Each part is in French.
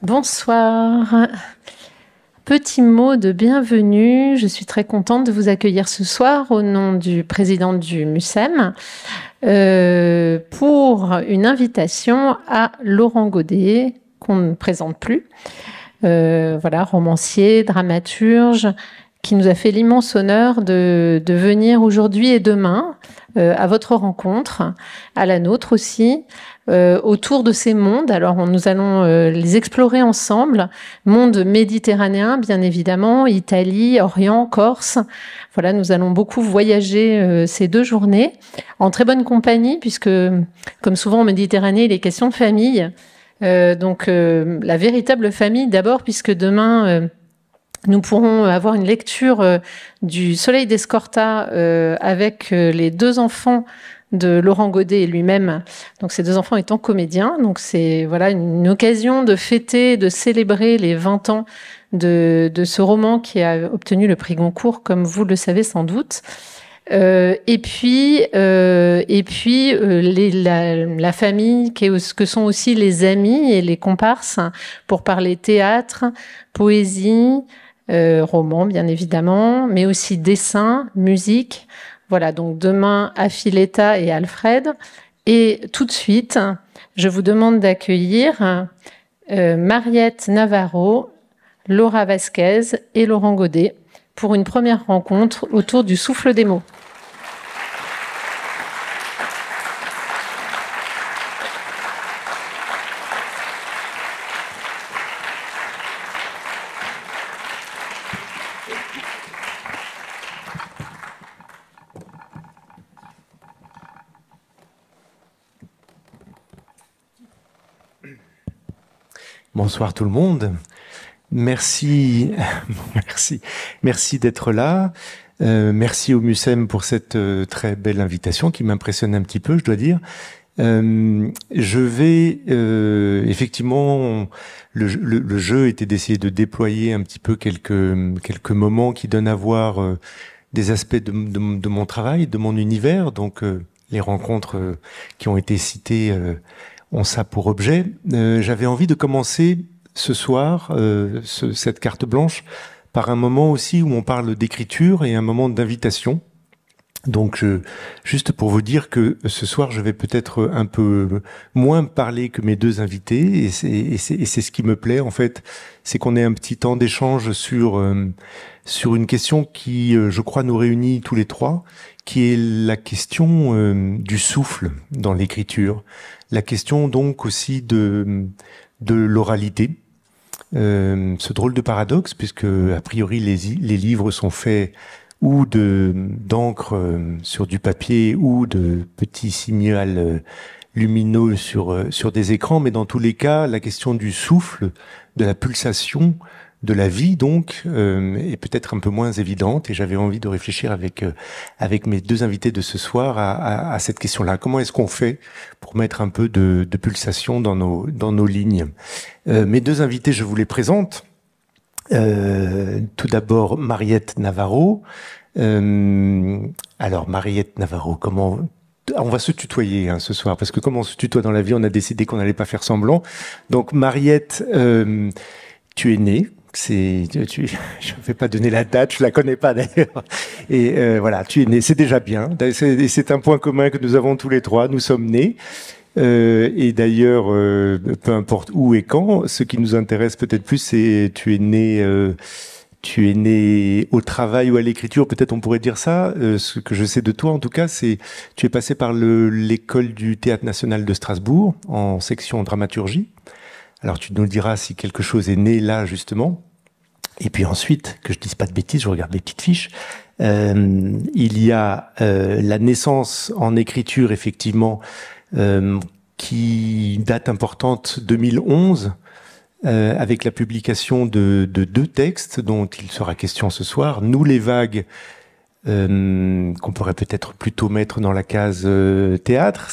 Bonsoir. Petit mot de bienvenue. Je suis très contente de vous accueillir ce soir au nom du président du MUSEM pour une invitation à Laurent Godet, qu'on ne présente plus. Voilà, romancier, dramaturge, qui nous a fait l'immense honneur de venir aujourd'hui et demain à votre rencontre, à la nôtre aussi, autour de ces mondes. Alors, nous allons les explorer ensemble. Monde méditerranéen, bien évidemment, Italie, Orient, Corse. Voilà, nous allons beaucoup voyager ces 2 journées en très bonne compagnie, puisque, comme souvent en Méditerranée, il est question de famille. Donc, la véritable famille d'abord, puisque demain... nous pourrons avoir une lecture du Soleil d'Escorta avec les 2 enfants de Laurent Godet et lui-même. Donc ces 2 enfants étant comédiens. Donc c'est voilà une occasion de fêter, de célébrer les 20 ans de ce roman qui a obtenu le prix Goncourt, comme vous le savez sans doute. Et puis la famille, que sont aussi les amis et les comparses, pour parler théâtre, poésie, roman bien évidemment, mais aussi dessin, musique. Voilà, donc demain, Affiletta et Alfred. Et tout de suite, je vous demande d'accueillir Mariette Navarro, Laura Vasquez et Laurent Godet pour une première rencontre autour du souffle des mots. Bonsoir tout le monde. Merci d'être là. Merci au MUSEM pour cette très belle invitation qui m'impressionne un petit peu, je dois dire. Je vais effectivement, le jeu était d'essayer de déployer un petit peu quelques moments qui donnent à voir des aspects de mon travail, de mon univers. Donc les rencontres qui ont été citées ont ça pour objet. J'avais envie de commencer ce soir cette carte blanche par un moment aussi où on parle d'écriture et un moment d'invitation. Donc, juste pour vous dire que ce soir, je vais peut-être un peu moins parler que mes 2 invités, et c'est ce qui me plaît en fait, c'est qu'on ait un petit temps d'échange sur une question qui, je crois, nous réunit tous les 3, qui est la question du souffle dans l'écriture, la question donc aussi de l'oralité. Ce drôle de paradoxe, puisque a priori les livres sont faits ou d'encre sur du papier ou de petits signals lumineux sur des écrans, mais dans tous les cas, la question du souffle, de la pulsation, de la vie donc est peut-être un peu moins évidente, et j'avais envie de réfléchir avec mes 2 invités de ce soir à cette question-là. Comment est-ce qu'on fait pour mettre un peu de pulsation dans nos lignes? Mes 2 invités, je vous les présente. Tout d'abord, Mariette Navarro. Alors, Mariette Navarro, comment... On va se tutoyer ce soir, parce que comme on se tutoie dans la vie, on a décidé qu'on n'allait pas faire semblant. Donc, Mariette, tu es née. Je ne vais pas donner la date, je la connais pas d'ailleurs. Et voilà, tu es née, c'est déjà bien. C'est un point commun que nous avons tous les 3. Nous sommes nés. Et d'ailleurs, peu importe où et quand, ce qui nous intéresse peut-être plus, c'est tu es né au travail ou à l'écriture, peut-être on pourrait dire ça. Ce que je sais de toi, en tout cas, c'est tu es passé par l'école du Théâtre National de Strasbourg en section dramaturgie. Alors tu nous diras si quelque chose est né là justement. Et puis ensuite, que je dise pas de bêtises, je regarde les petites fiches. Il y a la naissance en écriture effectivement. Qui date importante 2011, avec la publication de 2 textes dont il sera question ce soir. Nous les vagues, qu'on pourrait peut-être plutôt mettre dans la case théâtre,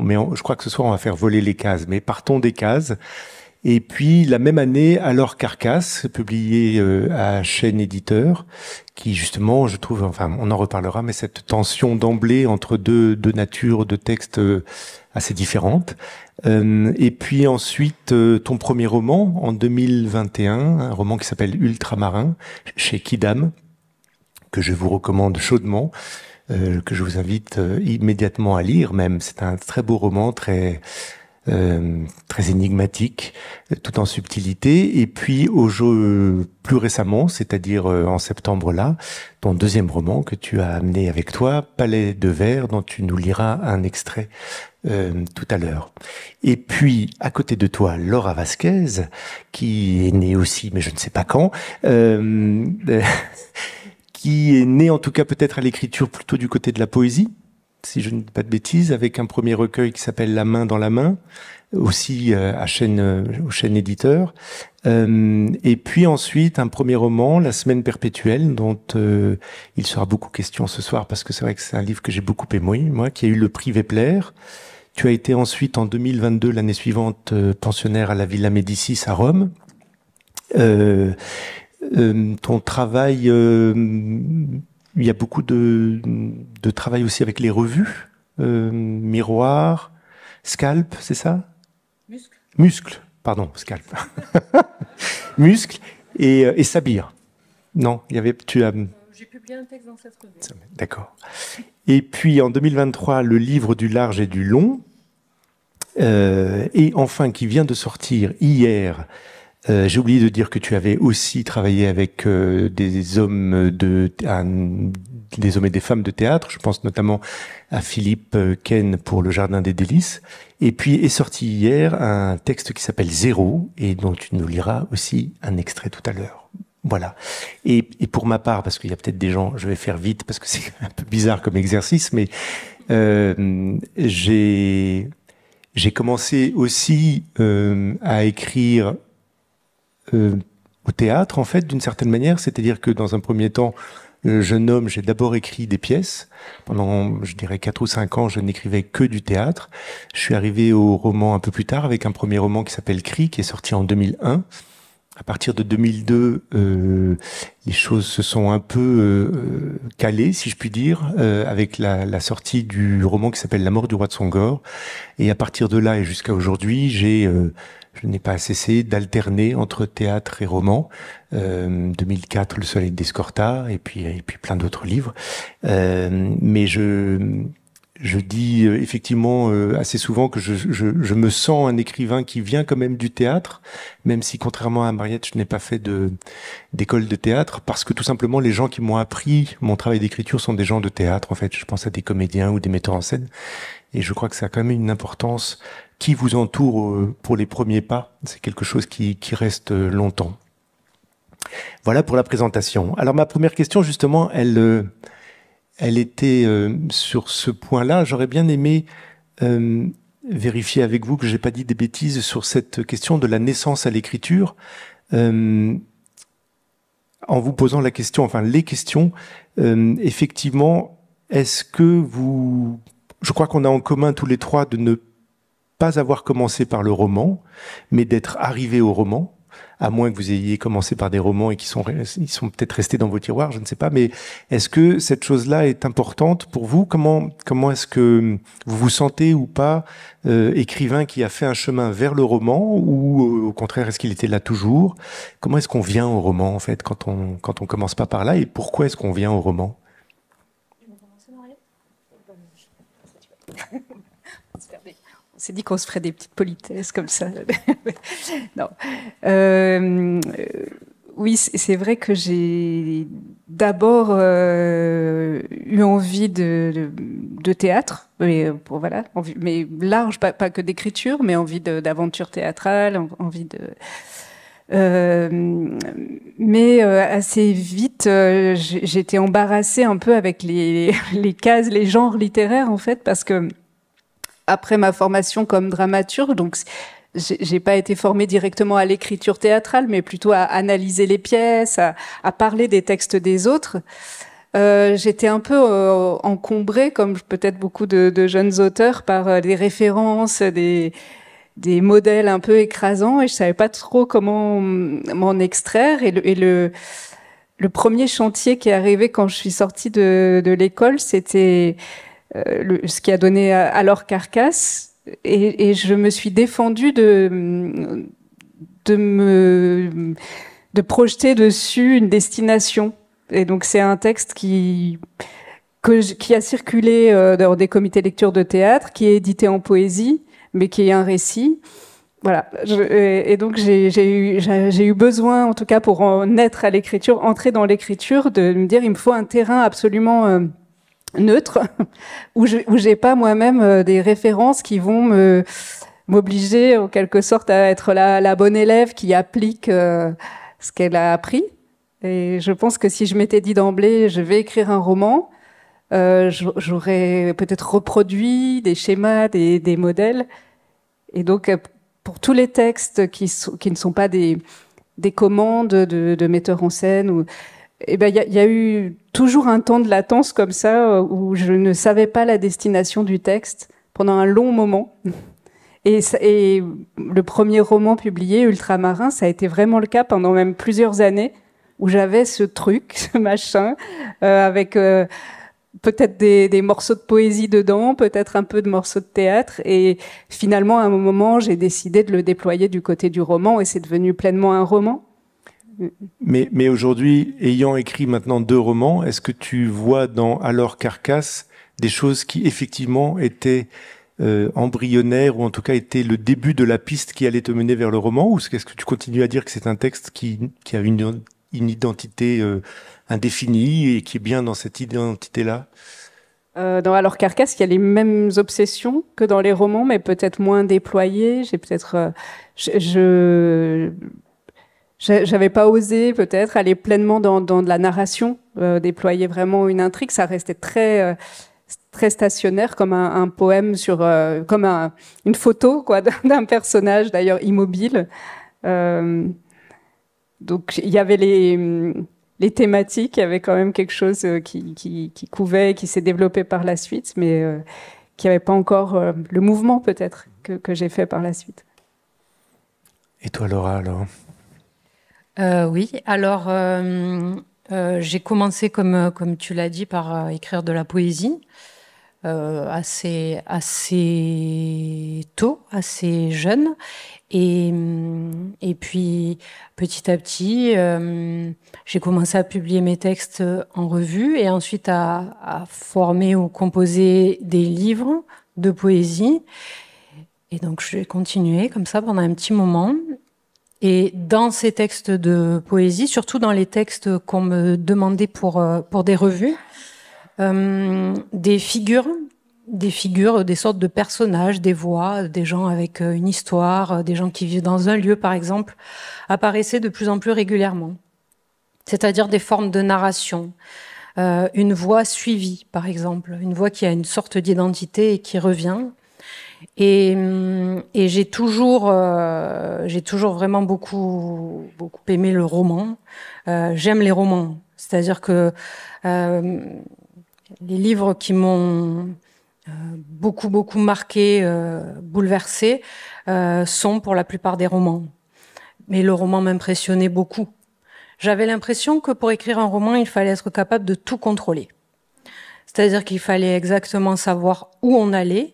mais je crois que ce soir on va faire voler les cases, mais partons des cases. Et puis la même année, Alors Carcasse, publié à Chêne Éditeur, qui justement, je trouve, enfin on en reparlera, mais cette tension d'emblée entre deux natures de textes assez différentes. Et puis ensuite, ton premier roman, en 2021, un roman qui s'appelle Ultramarin, chez Kidam, que je vous recommande chaudement, que je vous invite immédiatement à lire même. C'est un très beau roman, très énigmatique, tout en subtilité. Et puis plus récemment, c'est-à-dire en septembre là, ton deuxième roman que tu as amené avec toi, Palais de verre, dont tu nous liras un extrait tout à l'heure. Et puis, à côté de toi, Laura Vasquez, qui est née aussi, mais je ne sais pas quand, qui est née en tout cas peut-être à l'écriture plutôt du côté de la poésie, si je ne dis pas de bêtises, avec un premier recueil qui s'appelle La main dans la main, aussi au Chêne Éditeur. Et puis ensuite, un premier roman, La semaine perpétuelle, dont il sera beaucoup question ce soir, parce que c'est vrai que c'est un livre que j'ai beaucoup aimé, moi, qui a eu le prix Vepler. Tu as été ensuite, en 2022, l'année suivante, pensionnaire à la Villa Médicis à Rome. Ton travail, il y a beaucoup de travail aussi avec les revues, Miroir, Scalp, c'est ça? Muscle, pardon, Scalp. Muscle et Sabir. Non, il y avait, j'ai publié un texte dans cette revue. D'accord. Et puis en 2023, le livre du large et du long. Et enfin, qui vient de sortir hier. J'ai oublié de dire que tu avais aussi travaillé avec des hommes et des femmes de théâtre. Je pense notamment à Philippe Ken pour Le Jardin des Délices. Et puis est sorti hier un texte qui s'appelle Zéro et dont tu nous liras aussi un extrait tout à l'heure. Voilà. Et pour ma part, parce qu'il y a peut-être des gens, je vais faire vite parce que c'est un peu bizarre comme exercice, mais j'ai commencé aussi à écrire au théâtre, en fait, d'une certaine manière. C'est-à-dire que dans un premier temps, jeune homme, j'ai d'abord écrit des pièces. Pendant, je dirais, 4 ou 5 ans, je n'écrivais que du théâtre. Je suis arrivé au roman un peu plus tard avec un premier roman qui s'appelle Cri, qui est sorti en 2001. À partir de 2002, les choses se sont un peu calées, si je puis dire, avec la sortie du roman qui s'appelle La mort du roi de Songor. Et à partir de là et jusqu'à aujourd'hui, je n'ai pas cessé d'alterner entre théâtre et roman. 2004, Le Soleil d'Escorta, et puis plein d'autres livres. Mais je dis effectivement assez souvent que je me sens un écrivain qui vient quand même du théâtre, même si contrairement à Mariette, je n'ai pas fait d'école de théâtre, parce que tout simplement les gens qui m'ont appris mon travail d'écriture sont des gens de théâtre. En fait, je pense à des comédiens ou des metteurs en scène, et je crois que ça a quand même une importance. Qui vous entoure pour les premiers pas, c'est quelque chose qui reste longtemps. Voilà pour la présentation. Alors ma première question, justement, elle était sur ce point-là. J'aurais bien aimé vérifier avec vous que j'ai pas dit des bêtises sur cette question de la naissance à l'écriture. En vous posant la question, enfin les questions, effectivement, est-ce que je crois qu'on a en commun tous les trois de ne pas avoir commencé par le roman, mais d'être arrivé au roman, à moins que vous ayez commencé par des romans et ils sont peut-être restés dans vos tiroirs, je ne sais pas, mais est-ce que cette chose-là est importante pour vous? Comment est-ce que vous vous sentez ou pas écrivain qui a fait un chemin vers le roman, ou au contraire, est-ce qu'il était là toujours? Comment est-ce qu'on vient au roman, en fait, quand on commence pas par là, et pourquoi est-ce qu'on vient au roman? On s'est dit qu'on se ferait des petites politesses comme ça. Non. Oui, c'est vrai que j'ai d'abord eu envie de théâtre, mais voilà, mais large, pas que d'écriture, mais envie d'aventure théâtrale, envie de. Mais assez vite, j'étais embarrassée un peu avec les cases, les genres littéraires en fait, parce que après ma formation comme dramaturge, donc j'ai pas été formée directement à l'écriture théâtrale, mais plutôt à analyser les pièces, à parler des textes des autres. J'étais un peu encombrée, comme peut-être beaucoup de jeunes auteurs, par des références, des des modèles un peu écrasants et je savais pas trop comment m'en extraire. Et le premier chantier qui est arrivé quand je suis sortie de l'école, c'était ce qui a donné alors Carcasse. Et je me suis défendue de projeter dessus une destination. Et donc c'est un texte qui a circulé dans des comités lecture de théâtre, qui est édité en poésie, mais qui est un récit. Voilà. Et donc j'ai eu besoin, en tout cas pour en être à l'écriture, entrer dans l'écriture, de me dire il me faut un terrain absolument neutre où j'ai pas moi-même des références qui vont m'obliger en quelque sorte à être la bonne élève qui applique ce qu'elle a appris. Et je pense que si je m'étais dit d'emblée je vais écrire un roman, j'aurais peut-être reproduit des schémas, des modèles. Et donc pour tous les textes qui ne sont pas des commandes de metteurs en scène, il y a eu toujours un temps de latence comme ça où je ne savais pas la destination du texte pendant un long moment. Et le premier roman publié, Ultramarin, ça a été vraiment le cas pendant même plusieurs années où j'avais ce truc, ce machin, avec peut-être des morceaux de poésie dedans, peut-être un peu de morceaux de théâtre. Et finalement, à un moment, j'ai décidé de le déployer du côté du roman et c'est devenu pleinement un roman. Mais aujourd'hui, ayant écrit maintenant 2 romans, est-ce que tu vois dans Alors Carcasse des choses qui effectivement étaient embryonnaires ou en tout cas étaient le début de la piste qui allait te mener vers le roman, ou est-ce que tu continues à dire que c'est un texte qui a une identité indéfinie et qui est bien dans cette identité-là? Dans Alors Carcasse, il y a les mêmes obsessions que dans les romans, mais peut-être moins déployées. J'ai peut-être, j'avais pas osé peut-être aller pleinement dans de la narration, déployer vraiment une intrigue. Ça restait très très stationnaire, comme un poème comme une photo quoi d'un personnage d'ailleurs immobile. Donc il y avait les thématiques, il y avait quand même quelque chose qui couvait, qui s'est développé par la suite, mais qui n'avait pas encore le mouvement peut-être que j'ai fait par la suite. Et toi, Laura, alors? Oui, alors j'ai commencé, comme tu l'as dit, par écrire de la poésie assez tôt, assez jeune. Et puis, petit à petit, j'ai commencé à publier mes textes en revue et ensuite à former ou composer des livres de poésie. Et donc, je vais continuer comme ça pendant un petit moment. Et dans ces textes de poésie, surtout dans les textes qu'on me demandait pour des revues, des figures, des sortes de personnages, des voix, des gens avec une histoire, des gens qui vivent dans un lieu, par exemple, apparaissaient de plus en plus régulièrement. C'est-à-dire des formes de narration. Une voix suivie, par exemple. Une voix qui a une sorte d'identité et qui revient. Et j'ai toujours vraiment beaucoup aimé le roman. J'aime les romans. C'est-à-dire que les livres qui m'ont beaucoup marqué, bouleversé, sont pour la plupart des romans. Mais le roman m'impressionnait beaucoup. J'avais l'impression que pour écrire un roman, il fallait être capable de tout contrôler. C'est-à-dire qu'il fallait exactement savoir où on allait.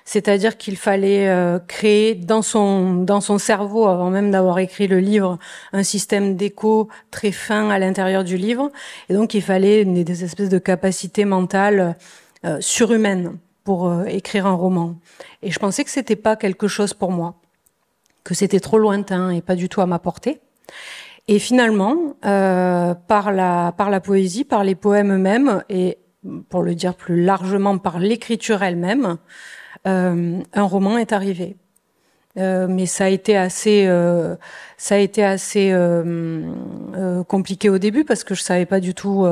C'est-à-dire qu'il fallait créer dans son cerveau, avant même d'avoir écrit le livre, un système d'écho très fin à l'intérieur du livre. Et donc, il fallait des espèces de capacités mentales surhumaines pour écrire un roman. Et je pensais que c'était pas quelque chose pour moi, que c'était trop lointain et pas du tout à ma portée. Et finalement, par la poésie, par les poèmes eux-mêmes, et pour le dire plus largement, par l'écriture elle-même, un roman est arrivé. Mais ça a été assez compliqué au début parce que je savais pas du tout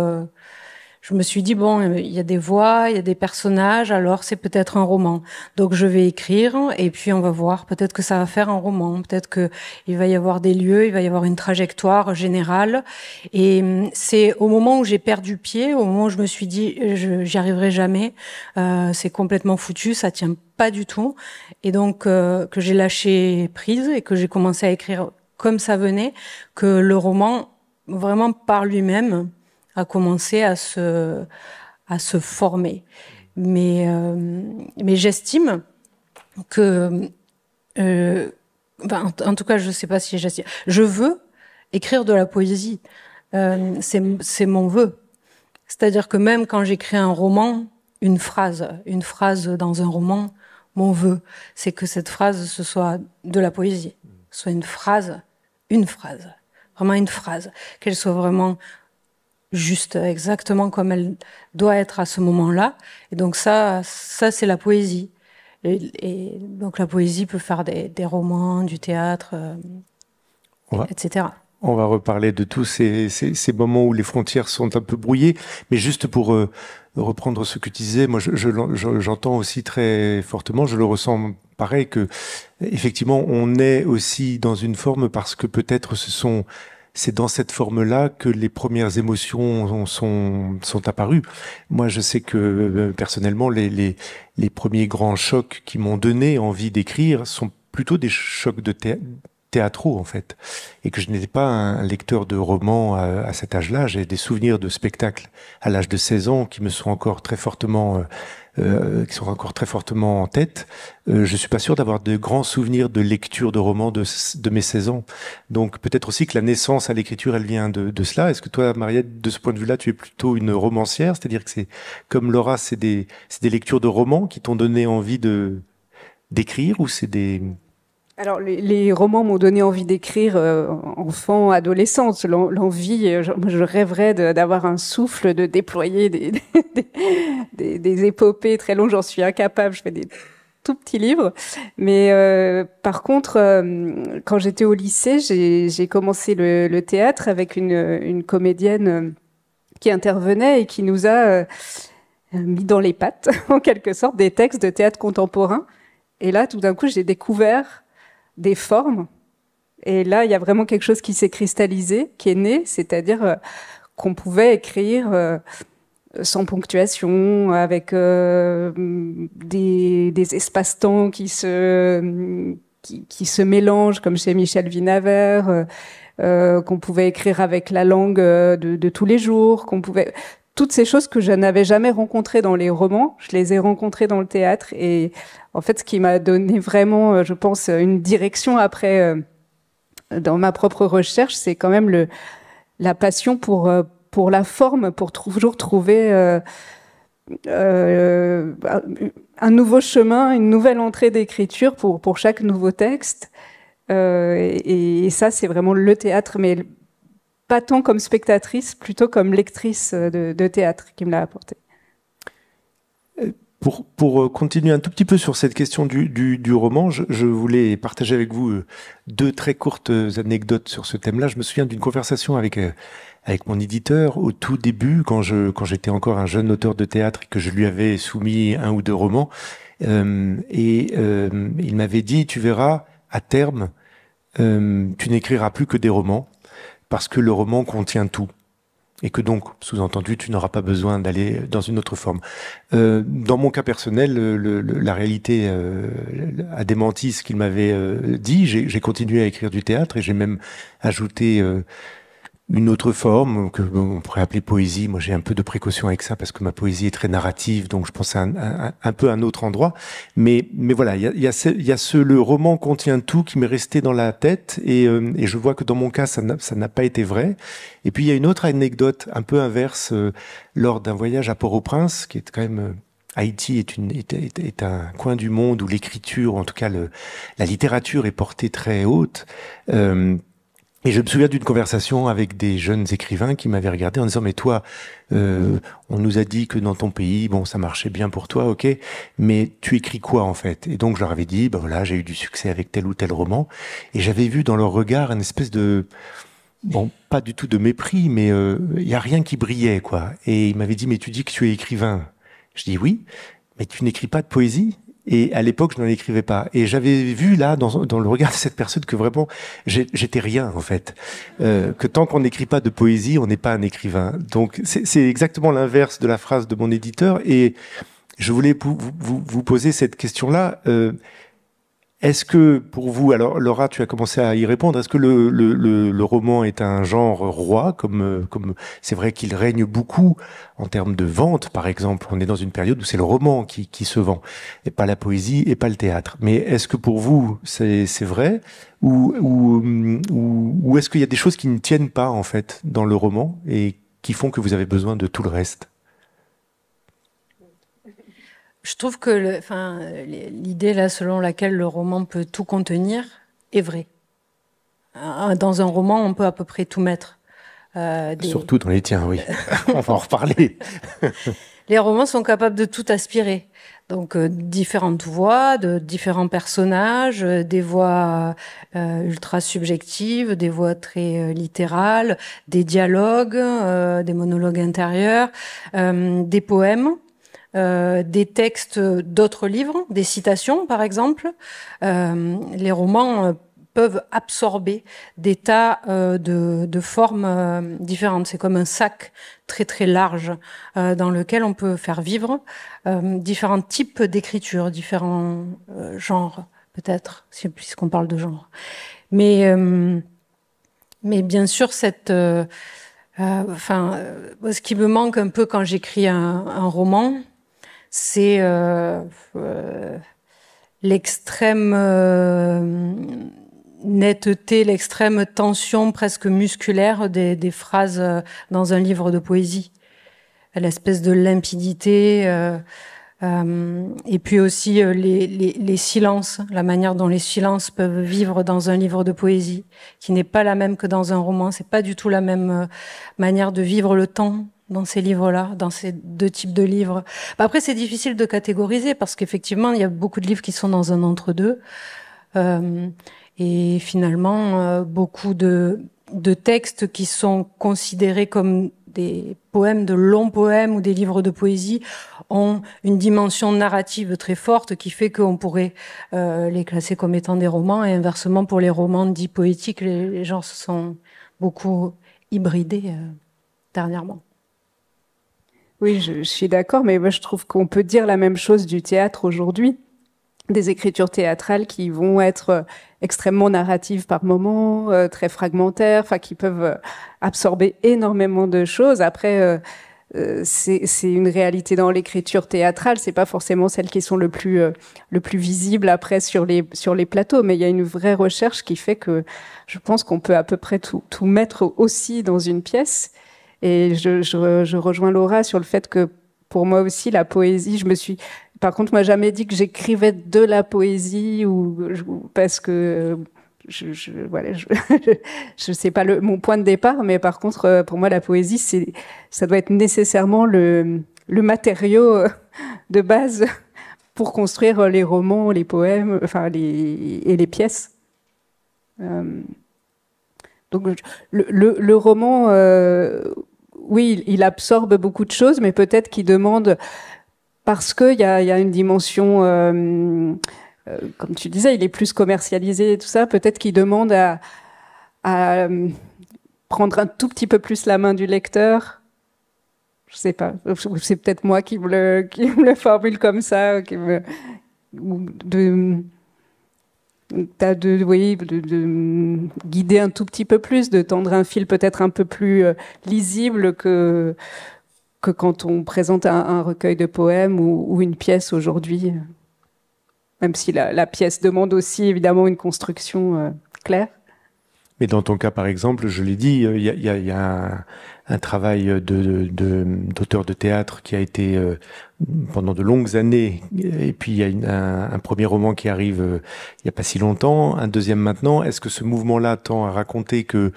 je me suis dit, bon, il y a des voix, il y a des personnages, alors c'est peut-être un roman. Donc je vais écrire et puis on va voir, peut-être que ça va faire un roman, peut-être que il va y avoir des lieux, il va y avoir une trajectoire générale. Et c'est au moment où j'ai perdu pied, au moment où je me suis dit, j'y arriverai jamais, c'est complètement foutu, ça tient pas du tout. Et donc que j'ai lâché prise et que j'ai commencé à écrire comme ça venait, que le roman, vraiment par lui-même, a commencé à se former. Mais j'estime que, en tout cas, je sais pas si j'estime. Je veux écrire de la poésie. C'est mon vœu. C'est-à-dire que même quand j'écris un roman, une phrase dans un roman, mon vœu, c'est que cette phrase, ce soit de la poésie. Soit une phrase, vraiment une phrase, qu'elle soit vraiment juste, exactement comme elle doit être à ce moment-là. Et donc ça c'est la poésie. Et donc la poésie peut faire des romans, du théâtre, etc. On va reparler de tous ces moments où les frontières sont un peu brouillées. Mais juste pour reprendre ce que tu disais, moi j'entends aussi très fortement, je le ressens pareil, que effectivement on est aussi dans une forme parce que peut-être c'est dans cette forme-là que les premières émotions sont apparues. Moi, je sais que personnellement, les premiers grands chocs qui m'ont donné envie d'écrire sont plutôt des chocs théâtraux, en fait. Et que je n'étais pas un lecteur de romans à cet âge-là. J'ai des souvenirs de spectacles à l'âge de 16 ans qui me sont encore très fortement en tête. Je suis pas sûr d'avoir de grands souvenirs de lecture de romans de mes 16 ans. Donc peut-être aussi que la naissance à l'écriture, elle vient de cela. Est-ce que toi, Mariette, de ce point de vue-là, tu es plutôt une romancière? C'est-à-dire que c'est, comme Laura, c'est des lectures de romans qui t'ont donné envie d'écrire, ou c'est des... Alors, les romans m'ont donné envie d'écrire enfant, adolescente. L'envie, je rêverais d'avoir un souffle, de déployer des épopées très longues. J'en suis incapable. Je fais des tout petits livres. Mais par contre, quand j'étais au lycée, j'ai commencé le théâtre avec une comédienne qui intervenait et qui nous a mis dans les pattes, en quelque sorte, des textes de théâtre contemporain. Et là, tout d'un coup, j'ai découvert des formes. Et là, il y a vraiment quelque chose qui s'est cristallisé, qui est né, c'est-à-dire qu'on pouvait écrire sans ponctuation, avec des espaces-temps qui se mélangent, comme chez Michel Vinaver, qu'on pouvait écrire avec la langue de tous les jours, qu'on pouvait... Toutes ces choses que je n'avais jamais rencontrées dans les romans, je les ai rencontrées dans le théâtre. Et en fait, ce qui m'a donné vraiment, je pense, une direction après, dans ma propre recherche, c'est quand même la passion pour la forme, pour toujours trouver un nouveau chemin, une nouvelle entrée d'écriture pour chaque nouveau texte. Et ça, c'est vraiment le théâtre, mais pas tant comme spectatrice, plutôt comme lectrice de théâtre qui me l'a apporté. Pour continuer un tout petit peu sur cette question du roman, je voulais partager avec vous deux très courtes anecdotes sur ce thème-là. Je me souviens d'une conversation avec mon éditeur au tout début, quand j'étais encore un jeune auteur de théâtre et que je lui avais soumis un ou deux romans. Il m'avait dit, tu verras, à terme, tu n'écriras plus que des romans, parce que le roman contient tout. Et que donc, sous-entendu, tu n'auras pas besoin d'aller dans une autre forme. Dans mon cas personnel, la réalité a démenti ce qu'il m'avait dit. J'ai continué à écrire du théâtre et j'ai même ajouté une autre forme que on pourrait appeler poésie. Moi, j'ai un peu de précaution avec ça parce que ma poésie est très narrative, donc je pense à un peu un autre endroit. Mais voilà, il y a le roman contient tout qui m'est resté dans la tête et je vois que dans mon cas, ça n'a pas été vrai. Et puis il y a une autre anecdote un peu inverse lors d'un voyage à Port-au-Prince, qui est quand même Haïti est un coin du monde où l'écriture, en tout cas la littérature, est portée très haute. Et je me souviens d'une conversation avec des jeunes écrivains qui m'avaient regardé en disant, mais toi, on nous a dit que dans ton pays, bon, ça marchait bien pour toi, ok, mais tu écris quoi en fait? Et donc je leur avais dit, ben voilà, j'ai eu du succès avec tel ou tel roman, et j'avais vu dans leur regard une espèce de bon, pas du tout de mépris, mais il y a rien qui brillait, quoi. Et il m'avait dit, mais tu dis que tu es écrivain. Je dis oui, mais tu n'écris pas de poésie. Et à l'époque, je n'en écrivais pas. Et j'avais vu là, dans le regard de cette personne, que vraiment, j'étais rien, en fait. Que tant qu'on n'écrit pas de poésie, on n'est pas un écrivain. Donc, c'est exactement l'inverse de la phrase de mon éditeur. Et je voulais vous poser cette question-là. Est-ce que, pour vous, alors Laura, tu as commencé à y répondre, est-ce que le roman est un genre roi, comme c'est vrai qu'il règne beaucoup en termes de vente, par exemple. On est dans une période où c'est le roman qui se vend, et pas la poésie, et pas le théâtre. Mais est-ce que pour vous, c'est vrai, ou est-ce qu'il y a des choses qui ne tiennent pas, en fait, dans le roman, et qui font que vous avez besoin de tout le reste? Je trouve que l'idée là selon laquelle le roman peut tout contenir est vraie. Dans un roman, on peut à peu près tout mettre. Surtout dans les tiens, oui. On va en reparler. Les romans sont capables de tout aspirer. Donc différentes voix, de différents personnages, des voix ultra subjectives, des voix très littérales, des dialogues, des monologues intérieurs, des poèmes. Des textes d'autres livres, des citations par exemple. Les romans peuvent absorber des tas de formes différentes. C'est comme un sac très très large dans lequel on peut faire vivre différents types d'écriture, différents genres peut-être, puisqu'on parle de genre. Mais bien sûr ce qui me manque un peu quand j'écris un roman, c'est l'extrême netteté, l'extrême tension presque musculaire des phrases dans un livre de poésie. L'espèce de limpidité, et puis aussi les silences, la manière dont les silences peuvent vivre dans un livre de poésie, qui n'est pas la même que dans un roman. C'est pas du tout la même manière de vivre le temps dans ces livres-là, dans ces deux types de livres. Après, c'est difficile de catégoriser parce qu'effectivement, il y a beaucoup de livres qui sont dans un entre-deux. Et finalement, beaucoup de textes qui sont considérés comme des poèmes, de longs poèmes ou des livres de poésie ont une dimension narrative très forte qui fait qu'on pourrait les classer comme étant des romans. Et inversement, pour les romans dits poétiques, les genres se sont beaucoup hybridés dernièrement. Oui, je suis d'accord, mais moi je trouve qu'on peut dire la même chose du théâtre aujourd'hui. Des écritures théâtrales qui vont être extrêmement narratives par moments, très fragmentaires, enfin qui peuvent absorber énormément de choses. Après, c'est une réalité dans l'écriture théâtrale, c'est pas forcément celles qui sont le plus visibles après sur les plateaux, mais il y a une vraie recherche qui fait que je pense qu'on peut à peu près tout mettre aussi dans une pièce. Et je rejoins Laura sur le fait que pour moi aussi la poésie, par contre, moi, jamais dit que j'écrivais de la poésie parce que je sais pas mon point de départ, mais par contre, pour moi, la poésie, ça doit être nécessairement le matériau de base pour construire les romans, les poèmes, et les pièces. Donc, le roman, oui, il absorbe beaucoup de choses, mais peut-être qu'il demande, parce qu'il y a une dimension, comme tu disais, il est plus commercialisé et tout ça, peut-être qu'il demande à prendre un tout petit peu plus la main du lecteur. Je sais pas, c'est peut-être moi qui me le formule comme ça, de guider un tout petit peu plus, de tendre un fil peut-être un peu plus lisible que quand on présente un recueil de poèmes ou une pièce aujourd'hui, même si la pièce demande aussi évidemment une construction claire. Mais dans ton cas, par exemple, je l'ai dit, il y a un travail d'auteur de théâtre qui a été pendant de longues années, et puis il y a un premier roman qui arrive il n'y a pas si longtemps, un deuxième maintenant. Est-ce que ce mouvement-là tend à raconter que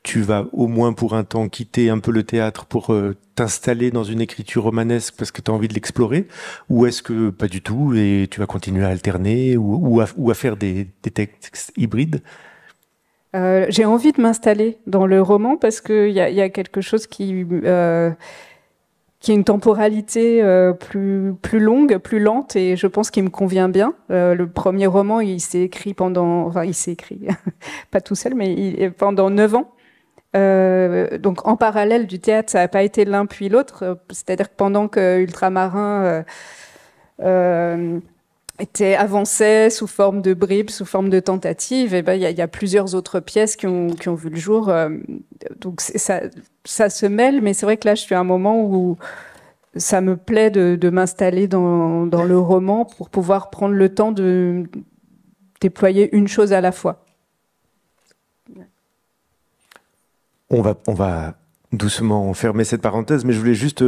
tu vas au moins pour un temps quitter un peu le théâtre pour t'installer dans une écriture romanesque parce que tu as envie de l'explorer, ou est-ce que pas du tout et tu vas continuer à alterner ou à faire des textes hybrides? J'ai envie de m'installer dans le roman parce qu'il y a quelque chose qui a une temporalité plus longue, plus lente, et je pense qu'il me convient bien. Le premier roman, il s'est écrit il s'est écrit, pas tout seul, mais pendant 9 ans. Donc en parallèle du théâtre, ça n'a pas été l'un puis l'autre. C'est-à-dire que pendant que Ultramarins avançait sous forme de bribes, sous forme de tentatives, et ben il y a plusieurs autres pièces qui ont vu le jour. Donc ça se mêle, mais c'est vrai que là je suis à un moment où ça me plaît de m'installer dans le roman pour pouvoir prendre le temps de déployer une chose à la fois. On va doucement fermer cette parenthèse, mais je voulais juste,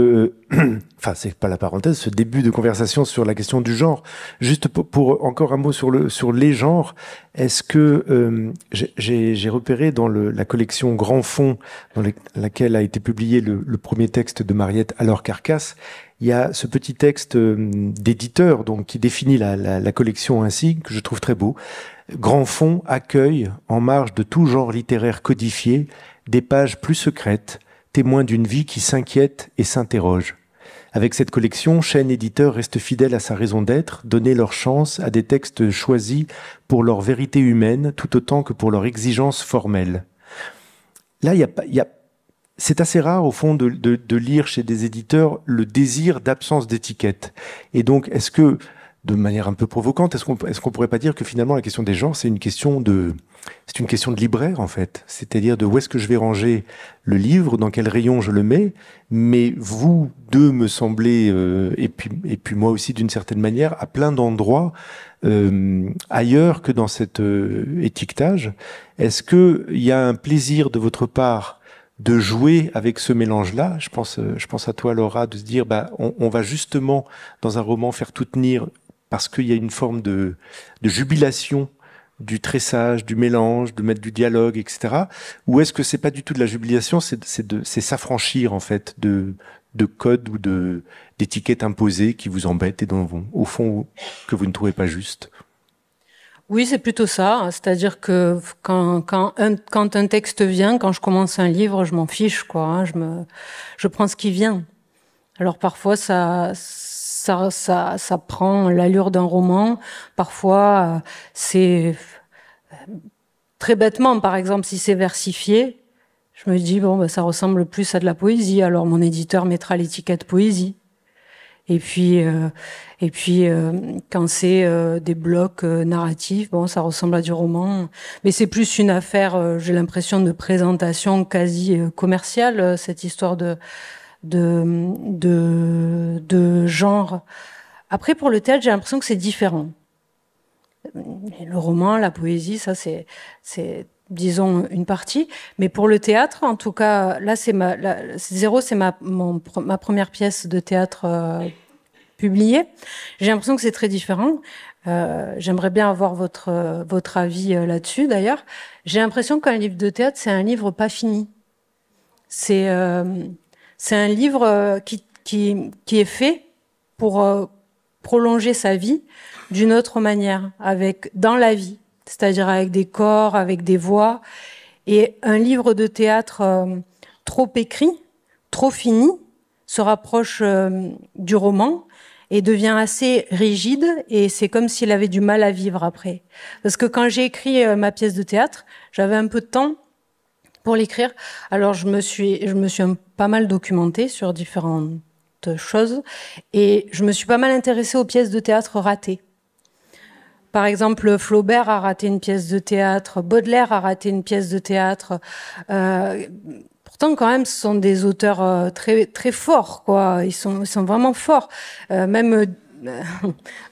enfin c'est pas la parenthèse, ce début de conversation sur la question du genre. Juste pour encore un mot sur les genres. Est-ce que j'ai repéré dans la collection Grand Fond, dans laquelle a été publié le premier texte de Mariette Alors Carcasse, il y a ce petit texte d'éditeur donc qui définit la collection ainsi, que je trouve très beau. Grand Fond accueille, en marge de tout genre littéraire codifié, des pages plus secrètes, témoins d'une vie qui s'inquiète et s'interroge. Avec cette collection, Chêne Éditeur reste fidèle à sa raison d'être, donner leur chance à des textes choisis pour leur vérité humaine, tout autant que pour leur exigence formelle. Là, c'est assez rare, au fond, de lire chez des éditeurs le désir d'absence d'étiquette. Et donc, est-ce que, de manière un peu provocante, est-ce qu'on pourrait pas dire que finalement la question des genres, c'est une question de libraire en fait, c'est-à-dire de où est-ce que je vais ranger le livre, dans quel rayon je le mets, mais vous deux me semblez, et puis moi aussi d'une certaine manière, à plein d'endroits ailleurs que dans cet étiquetage. Est-ce que il y a un plaisir de votre part de jouer avec ce mélange-là? Je pense à toi, Laura, de se dire, on va justement dans un roman faire tout tenir parce qu'il y a une forme de jubilation du tressage, du mélange, de mettre du dialogue, etc. Ou est-ce que c'est pas du tout de la jubilation, c'est s'affranchir en fait de codes ou d'étiquettes imposées qui vous embêtent et dont au fond que vous ne trouvez pas juste? Oui, c'est plutôt ça. C'est-à-dire que quand un texte vient, quand je commence un livre, je m'en fiche, quoi. Hein, je prends ce qui vient. Alors parfois ça prend l'allure d'un roman. Parfois c'est très bêtement, par exemple, si c'est versifié, je me dis bon, ça ressemble plus à de la poésie. Alors mon éditeur mettra l'étiquette poésie. Et puis quand c'est des blocs narratifs, bon, ça ressemble à du roman. Mais c'est plus une affaire, j'ai l'impression, de présentation quasi commerciale, cette histoire de genre. Après, pour le théâtre, j'ai l'impression que c'est différent. Le roman, la poésie, ça c'est disons une partie, mais pour le théâtre, en tout cas, là Zéro, c'est ma première pièce de théâtre publiée. J'ai l'impression que c'est très différent. J'aimerais bien avoir votre avis là-dessus. D'ailleurs, j'ai l'impression qu'un livre de théâtre, c'est un livre pas fini. C'est un livre qui est fait pour prolonger sa vie d'une autre manière, dans la vie, c'est-à-dire avec des corps, avec des voix. Et un livre de théâtre trop écrit, trop fini, se rapproche du roman et devient assez rigide, et c'est comme s'il avait du mal à vivre après. Parce que quand j'ai écrit ma pièce de théâtre, j'avais un peu de temps pour l'écrire. Alors je me suis pas mal documentée sur différentes choses, et je me suis pas mal intéressée aux pièces de théâtre ratées. Par exemple, Flaubert a raté une pièce de théâtre, Baudelaire a raté une pièce de théâtre. Pourtant, quand même, ce sont des auteurs très très forts, quoi. Ils sont vraiment forts. Même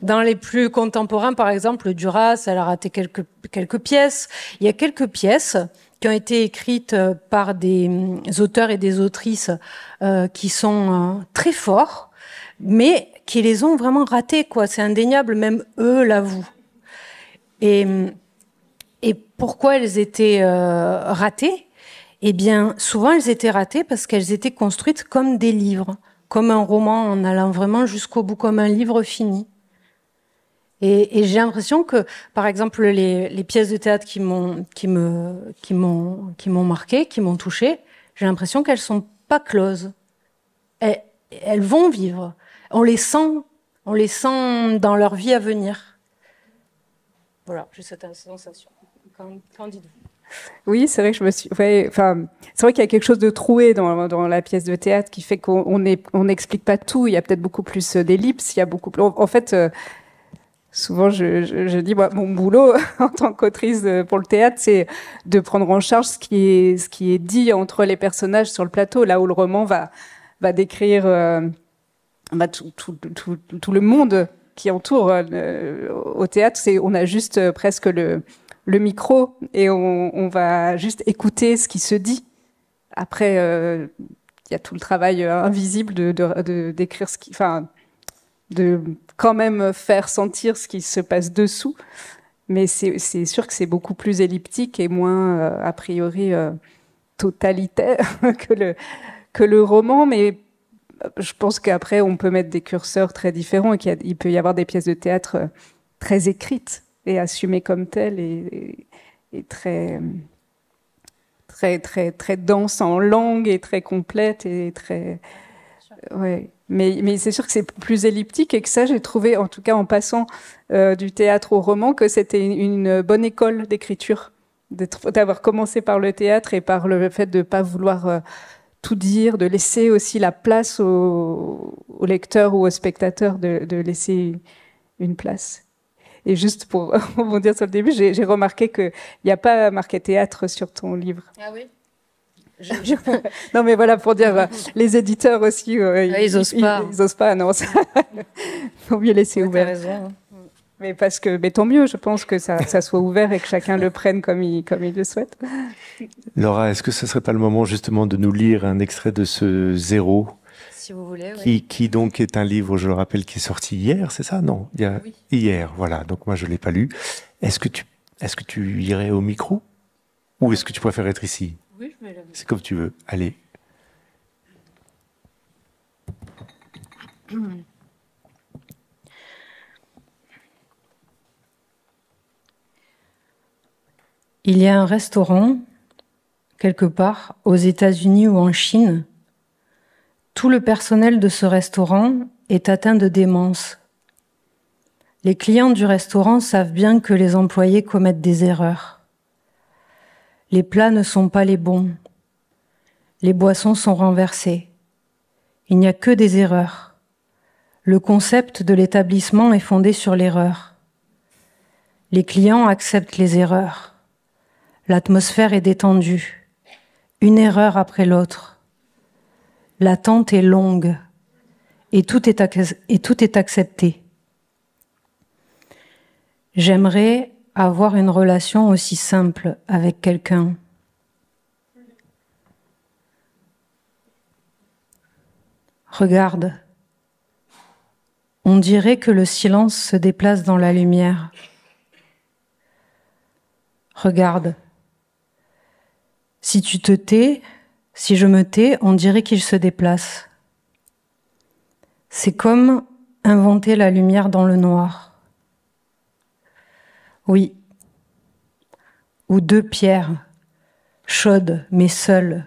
dans les plus contemporains, par exemple, Duras, elle a raté quelques pièces. Il y a quelques pièces qui ont été écrites par des auteurs et des autrices qui sont très forts, mais qui les ont vraiment ratées, quoi. C'est indéniable, même eux l'avouent. Et pourquoi elles étaient ratées? Eh bien, souvent, elles étaient ratées parce qu'elles étaient construites comme des livres, comme un roman, en allant vraiment jusqu'au bout, comme un livre fini. Et j'ai l'impression que, par exemple, les pièces de théâtre qui m'ont marqué, qui m'ont touché, j'ai l'impression qu'elles sont pas closes. Elles vont vivre. On les sent dans leur vie à venir. Voilà, j'ai cette sensation. Qu'en dites-vous? Oui, c'est vrai que je me suis. Ouais, enfin, c'est vrai qu'il y a quelque chose de troué dans la pièce de théâtre qui fait qu'on n'explique pas tout. Il y a peut-être beaucoup plus d'ellipses. Il y a beaucoup. En fait, souvent, je dis, moi, mon boulot en tant qu'autrice pour le théâtre, c'est de prendre en charge ce qui est dit entre les personnages sur le plateau, là où le roman va décrire tout le monde qui entoure au théâtre. On a juste presque le micro et on va juste écouter ce qui se dit. Après, il y a tout le travail invisible de d'écrire ce qui, enfin, de quand même faire sentir ce qui se passe dessous. Mais c'est sûr que c'est beaucoup plus elliptique et moins a priori totalitaire que le roman. Mais je pense qu'après on peut mettre des curseurs très différents et qu'il peut y avoir des pièces de théâtre très écrites et assumées comme telles et très dense en langue et très complète et très ouais. Mais c'est sûr que c'est plus elliptique et que ça, j'ai trouvé, en tout cas en passant du théâtre au roman, que c'était une bonne école d'écriture, d'avoir commencé par le théâtre et par le fait de ne pas vouloir tout dire, de laisser aussi la place au lecteur ou au spectateur, de laisser une place. Et juste pour rebondir sur le début, j'ai remarqué qu'il n'y a pas marqué théâtre sur ton livre. Ah oui. Non mais voilà, pour dire, les éditeurs aussi, ils osent pas. Ils osent pas, non. Faut mieux laisser ouvert. T'as raison. Mais tant mieux, je pense que ça soit ouvert et que chacun le prenne comme il le souhaite. Laura, est-ce que ce serait pas le moment justement de nous lire un extrait de ce Zéro, si vous voulez, oui. qui donc est un livre, je le rappelle, qui est sorti hier, c'est ça? Non, oui. Hier, voilà. Donc moi je l'ai pas lu. Est-ce que tu irais au micro ou est-ce que tu préfères être ici? Oui, je vais le... C'est comme tu veux. Allez. Il y a un restaurant, quelque part, aux États-Unis ou en Chine. Tout le personnel de ce restaurant est atteint de démence. Les clients du restaurant savent bien que les employés commettent des erreurs. Les plats ne sont pas les bons. Les boissons sont renversées. Il n'y a que des erreurs. Le concept de l'établissement est fondé sur l'erreur. Les clients acceptent les erreurs. L'atmosphère est détendue. Une erreur après l'autre. L'attente est longue. Et tout est accepté. J'aimerais avoir une relation aussi simple avec quelqu'un. Regarde. On dirait que le silence se déplace dans la lumière. Regarde. Si tu te tais, si je me tais, on dirait qu'il se déplace. C'est comme inventer la lumière dans le noir. Oui. Ou deux pierres, chaudes mais seules.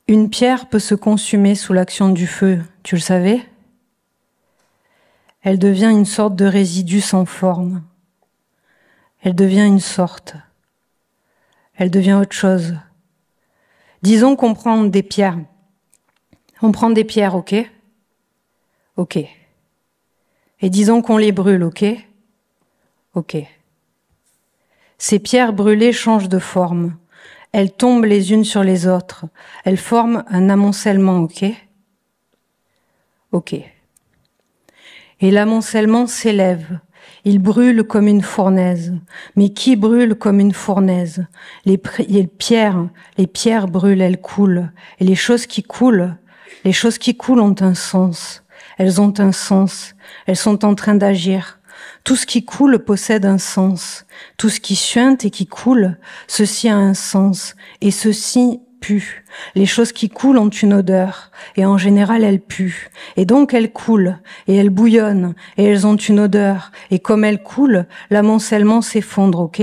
Une pierre peut se consumer sous l'action du feu, tu le savais? Elle devient une sorte de résidu sans forme. Elle devient une sorte. Elle devient autre chose. Disons qu'on prend des pierres. On prend des pierres, ok? Ok. Et disons qu'on les brûle, ok? Ok. Ces pierres brûlées changent de forme. Elles tombent les unes sur les autres. Elles forment un amoncellement, ok? Ok. Et l'amoncellement s'élève. Il brûle comme une fournaise. Mais qui brûle comme une fournaise? Les pierres brûlent, elles coulent. Et les choses qui coulent ont un sens. Elles ont un sens. Elles sont en train d'agir. Tout ce qui coule possède un sens. Tout ce qui suinte et qui coule, ceci a un sens. Et ceci puent. Les choses qui coulent ont une odeur, et en général elles puent. Et donc elles coulent, et elles bouillonnent, et elles ont une odeur. Et comme elles coulent, l'amoncellement s'effondre, ok?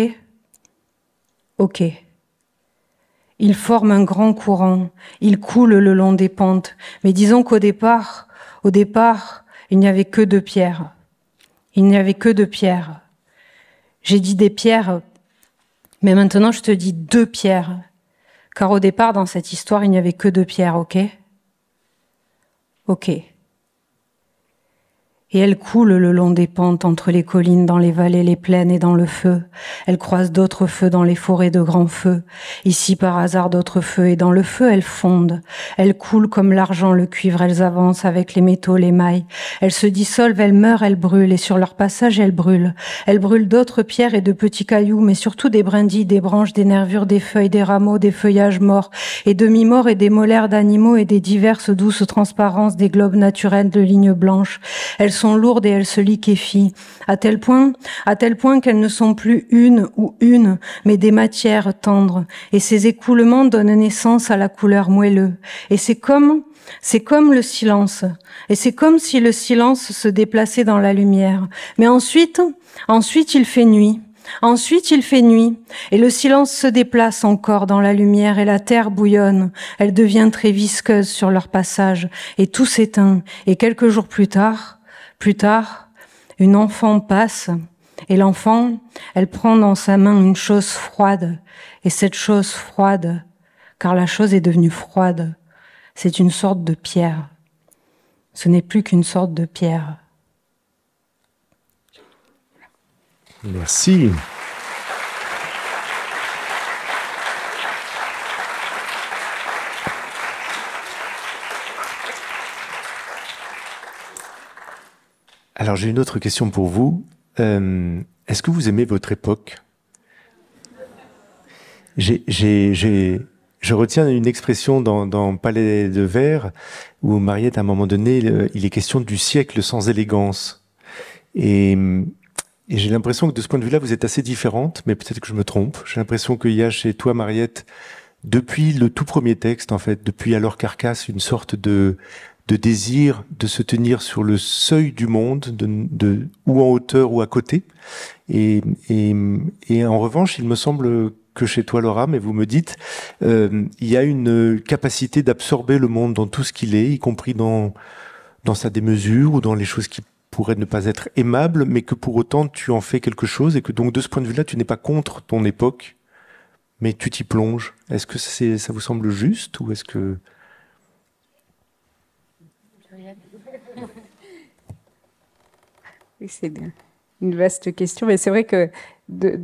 Ok. Il forme un grand courant, il coule le long des pentes. Mais disons qu'au départ, il n'y avait que 2 pierres. Il n'y avait que 2 pierres. J'ai dit des pierres, mais maintenant je te dis 2 pierres. Car au départ, dans cette histoire, il n'y avait que 2 pierres, ok? Ok. Et elle coule le long des pentes, entre les collines, dans les vallées, les plaines et dans le feu. Elle croise d'autres feux dans les forêts de grands feux. Ici, par hasard, d'autres feux. Et dans le feu, elles fondent. Elles coulent comme l'argent, le cuivre. Elles avancent avec les métaux, les mailles. Elles se dissolvent, elles meurent, elles brûlent. Et sur leur passage, elles brûlent. Elles brûlent d'autres pierres et de petits cailloux, mais surtout des brindilles, des branches, des nervures, des feuilles, des rameaux, des feuillages morts et demi-morts et des molaires d'animaux et des diverses douces transparences des globes naturels de lignes blanches. Elles sont lourdes et elles se liquéfient, à tel point qu'elles ne sont plus une, mais des matières tendres. Et ces écoulements donnent naissance à la couleur moelleux. Et c'est comme le silence. Et c'est comme si le silence se déplaçait dans la lumière. Mais ensuite, il fait nuit. Ensuite, il fait nuit, et le silence se déplace encore dans la lumière, et la terre bouillonne. Elle devient très visqueuse sur leur passage, et tout s'éteint. Et quelques jours plus tard, une enfant passe, et l'enfant, elle prend dans sa main une chose froide, et cette chose froide, car la chose est devenue froide, c'est une sorte de pierre. Ce n'est plus qu'une sorte de pierre. Merci. Alors j'ai une autre question pour vous. Est-ce que vous aimez votre époque ? Je retiens une expression dans Palais de Verre où Mariette, à un moment donné, il est question du siècle sans élégance. Et j'ai l'impression que de ce point de vue-là, vous êtes assez différente, mais peut-être que je me trompe. J'ai l'impression qu'il y a chez toi, Mariette, depuis le tout premier texte, en fait, depuis Alors Carcasse, une sorte de désir de se tenir sur le seuil du monde, ou en hauteur ou à côté. Et en revanche, il me semble que chez toi, Laura, mais vous me dites, il y a une capacité d'absorber le monde dans tout ce qu'il est, y compris dans sa démesure ou dans les choses qui pourraient ne pas être aimables, mais que pour autant tu en fais quelque chose et que donc de ce point de vue-là, tu n'es pas contre ton époque, mais tu t'y plonges. Est-ce que ça vous semble juste ou est-ce que... Oui, c'est une vaste question, mais c'est vrai que dès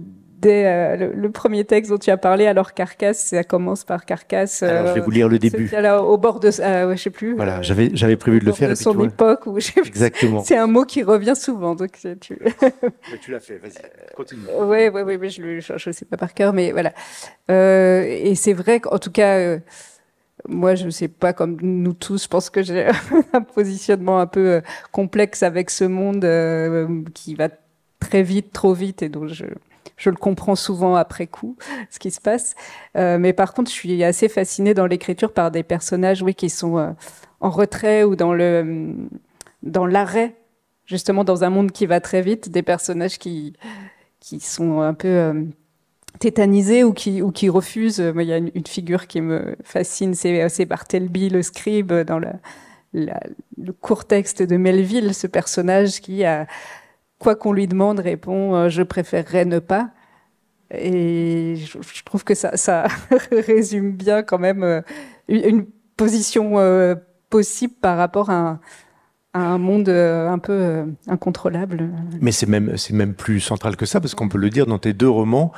le premier texte dont tu as parlé, Alors Carcasse, ça commence par Carcasse. Alors, je vais vous lire le début. Là, au bord de, ouais, je sais plus. Voilà, j'avais prévu de le faire. De son époque, ou exactement. C'est un mot qui revient souvent, donc tu. Mais tu l'as fait, vas-y, continue. Ouais, mais je sais pas par cœur, mais voilà. Et c'est vrai qu'en tout cas. Moi, je ne sais pas, comme nous tous, je pense que j'ai un positionnement un peu complexe avec ce monde qui va très vite, trop vite, et donc je le comprends souvent après coup, ce qui se passe. Mais par contre, je suis assez fascinée dans l'écriture par des personnages, oui, qui sont en retrait ou dans l'arrêt, justement, dans un monde qui va très vite, des personnages qui sont un peu... tétanisés ou qui refusent. Il y a une figure qui me fascine, c'est Bartleby, le scribe, dans le court texte de Melville, ce personnage qui, quoi qu'on lui demande, répond « je préférerais ne pas ». Et je trouve que ça résume bien quand même une position possible par rapport à un monde un peu incontrôlable. Mais c'est même plus central que ça, parce qu'on peut le dire dans tes 2 romans,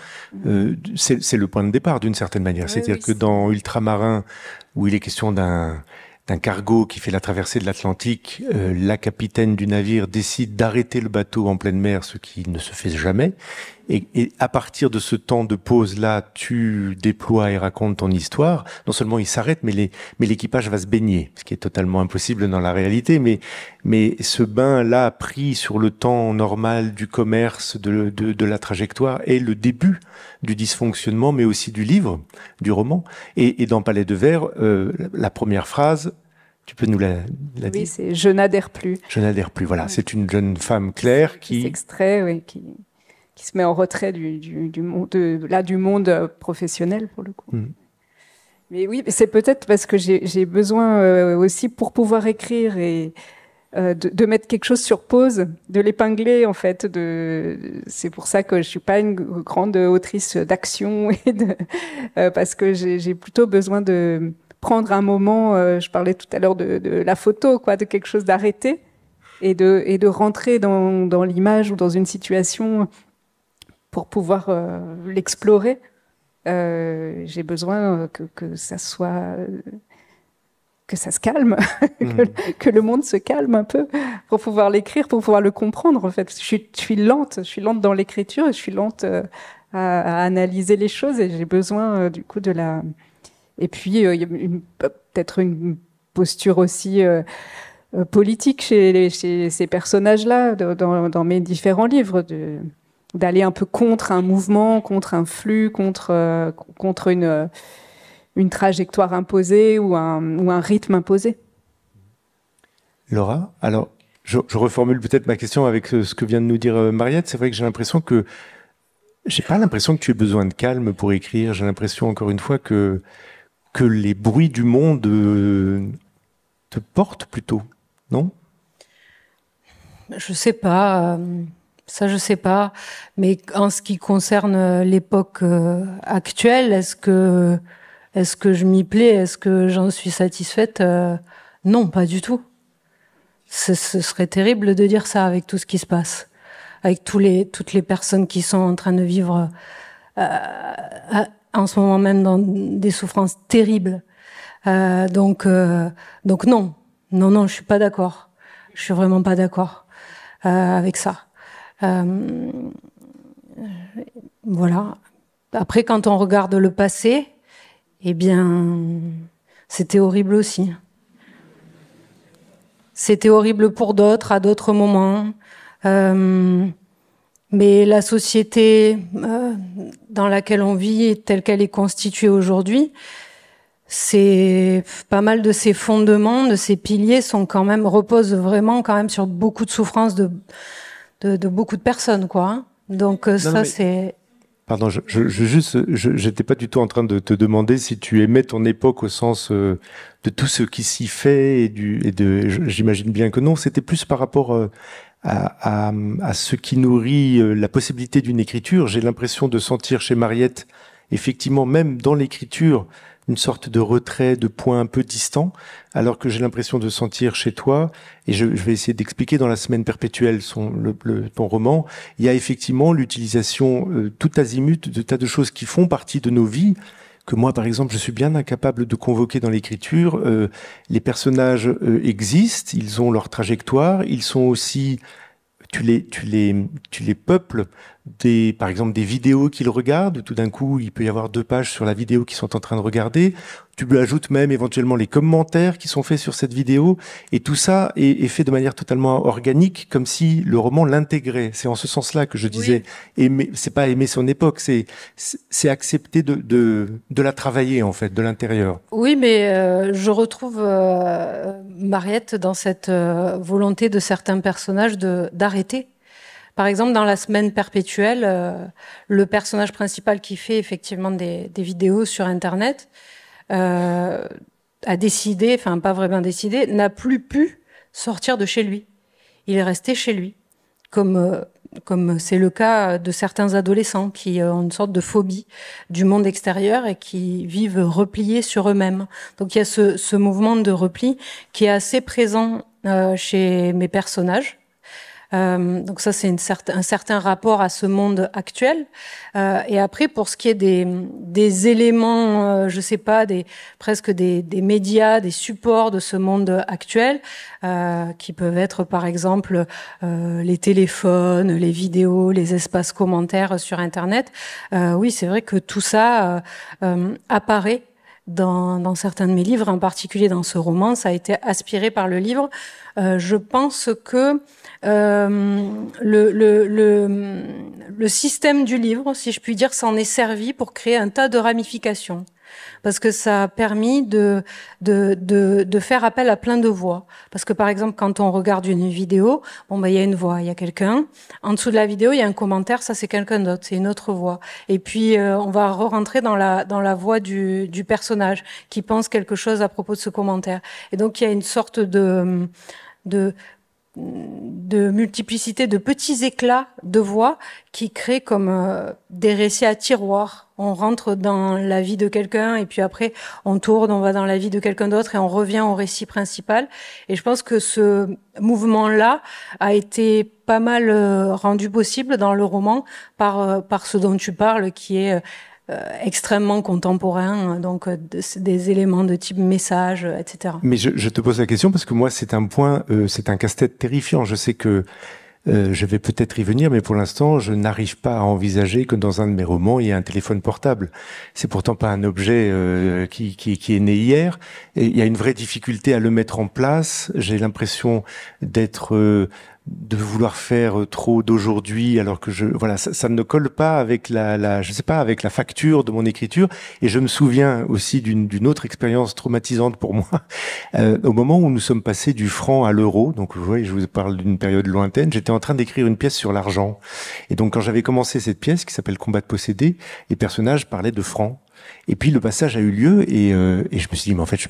c'est le point de départ d'une certaine manière. C'est-à-dire que dans Ultramarin, où il est question d'un d'un cargo qui fait la traversée de l'Atlantique, la capitaine du navire décide d'arrêter le bateau en pleine mer, ce qui ne se fait jamais. Et à partir de ce temps de pause-là, tu déploies et racontes ton histoire. Non seulement il s'arrête, mais l'équipage va se baigner, ce qui est totalement impossible dans la réalité. Mais ce bain-là, pris sur le temps normal du commerce, de la trajectoire, est le début du dysfonctionnement, mais aussi du livre, du roman. Et dans Palais de Verre, la première phrase, tu peux nous la dire? Oui, c'est « Je n'adhère plus ». Je n'adhère plus, voilà. Ouais. C'est une jeune femme claire qui... C'est extrait, oui, qui se met en retrait du monde professionnel, pour le coup. Mais oui, c'est peut-être parce que j'ai besoin aussi, pour pouvoir écrire et de mettre quelque chose sur pause, de l'épingler, en fait. C'est pour ça que je suis pas une grande autrice d'action, parce que j'ai plutôt besoin de prendre un moment, je parlais tout à l'heure de la photo, quoi, de quelque chose d'arrêté, et de rentrer dans l'image ou dans une situation pour pouvoir l'explorer. J'ai besoin que ça soit... que ça se calme, que le monde se calme un peu pour pouvoir l'écrire, pour pouvoir le comprendre, en fait. Je suis lente dans l'écriture, et je suis lente à analyser les choses, et j'ai besoin du coup de la... Et puis, il y a peut-être une posture aussi politique chez ces personnages-là, dans mes différents livres, d'aller un peu contre un mouvement, contre un flux, contre une trajectoire imposée ou un rythme imposé. Laura, alors je reformule peut-être ma question avec ce que vient de nous dire Mariette. C'est vrai que j'ai pas l'impression que tu aies besoin de calme pour écrire. J'ai l'impression, encore une fois, que les bruits du monde te portent plutôt, non? Je sais pas. Ça, je sais pas. Mais en ce qui concerne l'époque actuelle, est-ce que je m'y plais? Est-ce que j'en suis satisfaite? Non, pas du tout. Ce serait terrible de dire ça avec tout ce qui se passe, avec toutes les personnes qui sont en train de vivre en ce moment même dans des souffrances terribles. Donc non, je suis pas d'accord. Je suis vraiment pas d'accord avec ça. Voilà. Après, quand on regarde le passé, eh bien, c'était horrible aussi. C'était horrible pour d'autres, à d'autres moments. Mais la société dans laquelle on vit, telle qu'elle est constituée aujourd'hui, c'est pas mal de ses fondements, de ses piliers reposent vraiment quand même sur beaucoup de souffrances de beaucoup de personnes, quoi. Donc c'est... Pardon, j'étais pas du tout en train de te demander si tu aimais ton époque au sens de tout ce qui s'y fait j'imagine bien que non. C'était plus par rapport à ce qui nourrit la possibilité d'une écriture. J'ai l'impression de sentir chez Mariette, effectivement, même dans l'écriture, une sorte de retrait, de point un peu distant, alors que j'ai l'impression de sentir chez toi, et je vais essayer d'expliquer dans La Semaine perpétuelle, ton roman, il y a effectivement l'utilisation tout azimut de tas de choses qui font partie de nos vies, que moi, par exemple, je suis bien incapable de convoquer dans l'écriture. Les personnages existent, ils ont leur trajectoire, ils sont aussi... Tu les peuples par exemple, des vidéos qu'ils regardent, où tout d'un coup, il peut y avoir 2 pages sur la vidéo qu'ils sont en train de regarder. Tu lui ajoutes même éventuellement les commentaires qui sont faits sur cette vidéo. Et tout ça est fait de manière totalement organique, comme si le roman l'intégrait. C'est en ce sens-là que je disais, aimer, c'est pas aimer son époque, c'est accepter de la travailler, en fait, de l'intérieur. Oui, mais je retrouve Mariette dans cette volonté de certains personnages d'arrêter. Par exemple, dans La Semaine perpétuelle, le personnage principal qui fait effectivement des vidéos sur Internet a décidé, enfin pas vraiment décidé, n'a plus pu sortir de chez lui. Il est resté chez lui, comme c'est le cas de certains adolescents qui ont une sorte de phobie du monde extérieur et qui vivent repliés sur eux-mêmes. Donc il y a ce mouvement de repli qui est assez présent chez mes personnages. Donc ça, c'est un certain rapport à ce monde actuel. Et après, pour ce qui est des des éléments, je sais pas, presque des médias, des supports de ce monde actuel, qui peuvent être par exemple les téléphones, les vidéos, les espaces commentaires sur Internet. Oui, c'est vrai que tout ça apparaît dans certains de mes livres, en particulier dans ce roman. Ça a été aspiré par le livre. Je pense que le système du livre, si je puis dire, s'en est servi pour créer un tas de ramifications. Parce que ça a permis de faire appel à plein de voix. Parce que par exemple, quand on regarde une vidéo, il y a une voix, il y a quelqu'un. En dessous de la vidéo, il y a un commentaire, ça c'est quelqu'un d'autre, c'est une autre voix. Et puis on va rentrer dans la voix du personnage qui pense quelque chose à propos de ce commentaire. Et donc il y a une sorte de multiplicité de petits éclats de voix qui créent comme des récits à tiroir. On rentre dans la vie de quelqu'un et puis après on tourne, on va dans la vie de quelqu'un d'autre et on revient au récit principal. Et je pense que ce mouvement-là a été pas mal rendu possible dans le roman par ce dont tu parles, qui est extrêmement contemporain, donc des éléments de type message, etc. Mais je te pose la question parce que moi, c'est un point, c'est un casse-tête terrifiant. Je sais que je vais peut-être y venir, mais pour l'instant, je n'arrive pas à envisager que dans un de mes romans, il y ait un téléphone portable. C'est pourtant pas un objet qui est né hier. Et il y a une vraie difficulté à le mettre en place. J'ai l'impression de vouloir faire trop d'aujourd'hui, alors que ça ne colle pas avec avec la facture de mon écriture. Et je me souviens aussi d'une autre expérience traumatisante pour moi, au moment où nous sommes passés du franc à l'euro. Donc, vous voyez, je vous parle d'une période lointaine. J'étais en train d'écrire une pièce sur l'argent. Et donc, quand j'avais commencé cette pièce qui s'appelle Combat de possédé, les personnages parlaient de francs. Et puis, le passage a eu lieu et je me suis dit, mais en fait,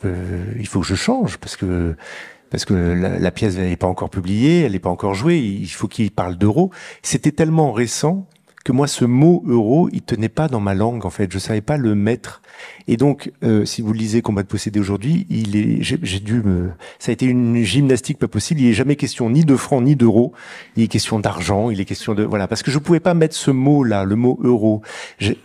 il faut que je change parce que la pièce n'est pas encore publiée, elle n'est pas encore jouée, il faut qu'il parle d'euros. C'était tellement récent que moi, ce mot euro, il tenait pas dans ma langue, en fait. Je savais pas le mettre. Et donc, si vous lisez Combat de possédé aujourd'hui, ça a été une gymnastique pas possible. Il n'est jamais question ni de francs, ni d'euros. Il est question d'argent, il est question voilà. Parce que je pouvais pas mettre ce mot-là, le mot euro.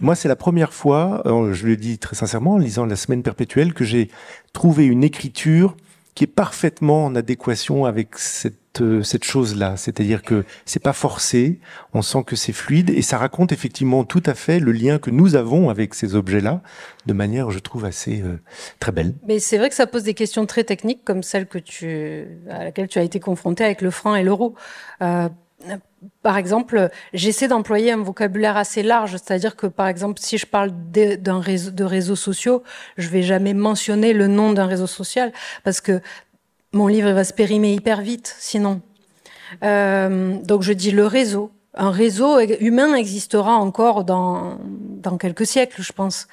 Moi, c'est la première fois, je le dis très sincèrement, en lisant La Semaine perpétuelle, que j'ai trouvé une écriture qui est parfaitement en adéquation avec cette chose-là. C'est-à-dire que c'est pas forcé, on sent que c'est fluide et ça raconte effectivement tout à fait le lien que nous avons avec ces objets-là de manière, je trouve, assez très belle. Mais c'est vrai que ça pose des questions très techniques comme celle à laquelle tu as été confronté avec le franc et l'euro. Par exemple, j'essaie d'employer un vocabulaire assez large, c'est-à-dire que, par exemple, si je parle de réseaux sociaux, je vais jamais mentionner le nom d'un réseau social parce que mon livre va se périmer hyper vite, sinon. Donc, je dis le réseau. Un réseau humain existera encore dans quelques siècles, je pense.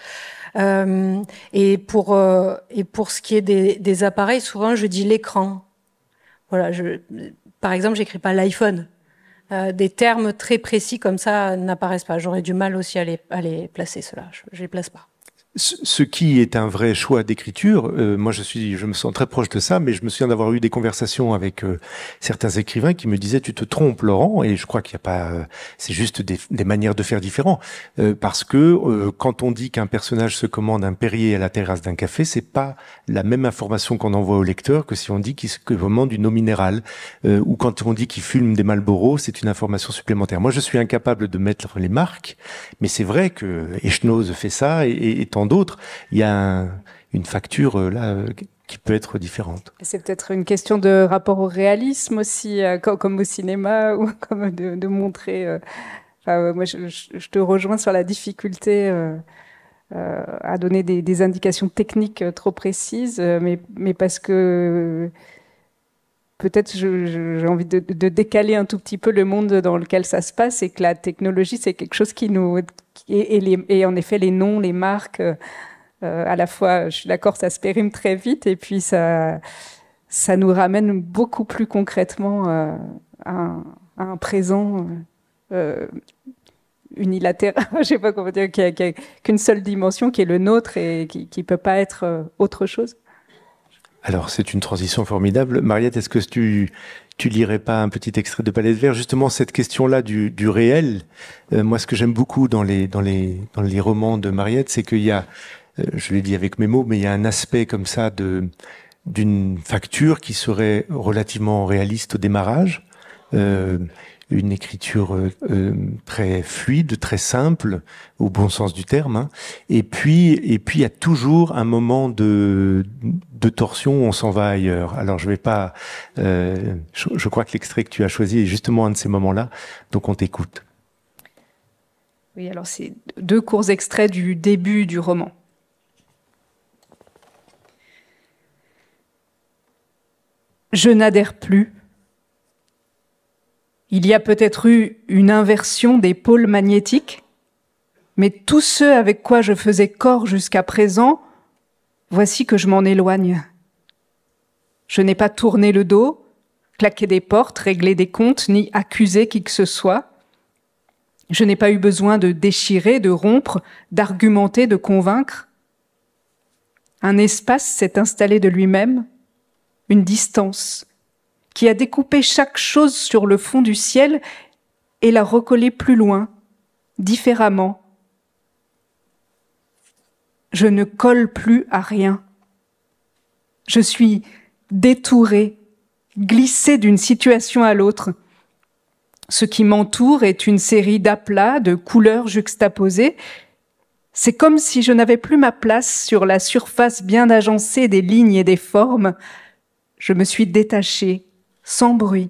Et pour ce qui est des appareils, souvent, je dis l'écran. Voilà. Par exemple, j'écris pas l'iPhone. Des termes très précis comme ça n'apparaissent pas. J'aurais du mal aussi à les placer, ceux-là. Je les place pas. Ce qui est un vrai choix d'écriture, moi je me sens très proche de ça, mais je me souviens d'avoir eu des conversations avec certains écrivains qui me disaient tu te trompes Laurent, et je crois qu'il n'y a pas, c'est juste des manières de faire différents, parce que quand on dit qu'un personnage se commande un Perrier à la terrasse d'un café, c'est pas la même information qu'on envoie au lecteur que si on dit qu'il se commande une eau minérale, ou quand on dit qu'il fume des Marlboro, c'est une information supplémentaire. Moi je suis incapable de mettre les marques, mais c'est vrai que Echnoz fait ça et tant d'autres, il y a une facture là qui peut être différente. C'est peut-être une question de rapport au réalisme aussi, comme au cinéma, ou comme de montrer. Moi, je te rejoins sur la difficulté à donner des indications techniques trop précises, mais parce que peut-être j'ai envie de décaler un tout petit peu le monde dans lequel ça se passe, et que la technologie, c'est quelque chose qui nous... Et en effet, les noms, les marques, à la fois, je suis d'accord, ça se périme très vite, et puis ça nous ramène beaucoup plus concrètement à un présent unilatéral, je ne sais pas comment dire, qui a qu'une seule dimension, qui est le nôtre, et qui ne peut pas être autre chose. Alors, c'est une transition formidable. Mariette, est-ce que tu lirais pas un petit extrait de Palais de Verre? Justement, cette question-là du réel, moi, ce que j'aime beaucoup dans les romans de Mariette, c'est qu'il y a, je l'ai dit avec mes mots, mais il y a un aspect comme ça d'une facture qui serait relativement réaliste au démarrage, une écriture très fluide, très simple, au bon sens du terme, hein. Et puis il y a toujours un moment de torsion où on s'en va ailleurs. Alors je vais pas, je crois que l'extrait que tu as choisi est justement un de ces moments-là, donc on t'écoute. Oui, alors c'est 2 courts extraits du début du roman. Je n'adhère plus. Il y a peut-être eu une inversion des pôles magnétiques, mais tous ceux avec quoi je faisais corps jusqu'à présent, voici que je m'en éloigne. Je n'ai pas tourné le dos, claqué des portes, réglé des comptes, ni accusé qui que ce soit. Je n'ai pas eu besoin de déchirer, de rompre, d'argumenter, de convaincre. Un espace s'est installé de lui-même, une distance, qui a découpé chaque chose sur le fond du ciel et l'a recollée plus loin, différemment. Je ne colle plus à rien. Je suis détourée, glissée d'une situation à l'autre. Ce qui m'entoure est une série d'aplats, de couleurs juxtaposées. C'est comme si je n'avais plus ma place sur la surface bien agencée des lignes et des formes. Je me suis détachée, sans bruit.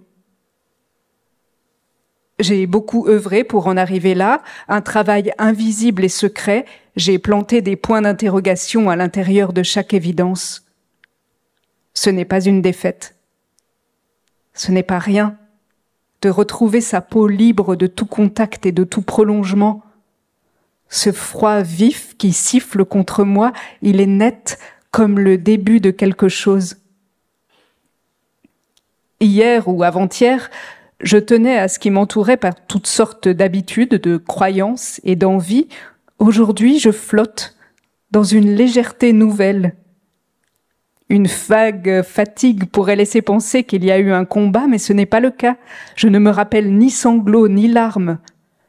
J'ai beaucoup œuvré pour en arriver là, un travail invisible et secret. J'ai planté des points d'interrogation à l'intérieur de chaque évidence. Ce n'est pas une défaite. Ce n'est pas rien de retrouver sa peau libre de tout contact et de tout prolongement. Ce froid vif qui siffle contre moi, il est net comme le début de quelque chose. Hier ou avant-hier, je tenais à ce qui m'entourait par toutes sortes d'habitudes, de croyances et d'envies. Aujourd'hui, je flotte dans une légèreté nouvelle. Une vague fatigue pourrait laisser penser qu'il y a eu un combat, mais ce n'est pas le cas. Je ne me rappelle ni sanglots ni larmes.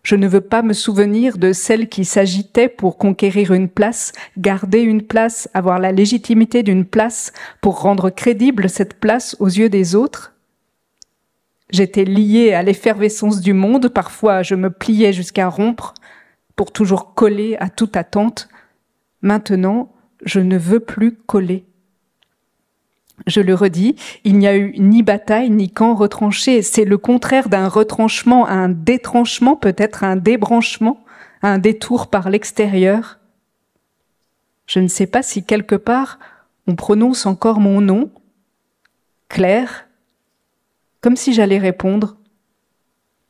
Je ne veux pas me souvenir de celles qui s'agitaient pour conquérir une place, garder une place, avoir la légitimité d'une place, pour rendre crédible cette place aux yeux des autres. J'étais liée à l'effervescence du monde, parfois je me pliais jusqu'à rompre, pour toujours coller à toute attente. Maintenant, je ne veux plus coller. Je le redis, il n'y a eu ni bataille ni camp retranché. C'est le contraire d'un retranchement, un détranchement, peut-être un débranchement, un détour par l'extérieur. Je ne sais pas si quelque part on prononce encore mon nom, Claire, comme si j'allais répondre.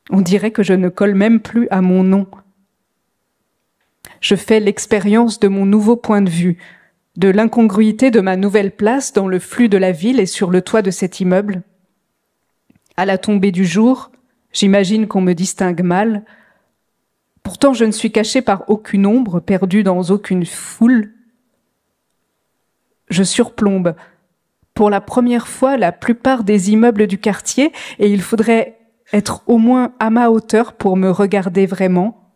On dirait que je ne colle même plus à mon nom. Je fais l'expérience de mon nouveau point de vue, de l'incongruité de ma nouvelle place dans le flux de la ville et sur le toit de cet immeuble. À la tombée du jour, j'imagine qu'on me distingue mal. Pourtant, je ne suis cachée par aucune ombre, perdue dans aucune foule. Je surplombe, pour la première fois, la plupart des immeubles du quartier, et il faudrait être au moins à ma hauteur pour me regarder vraiment.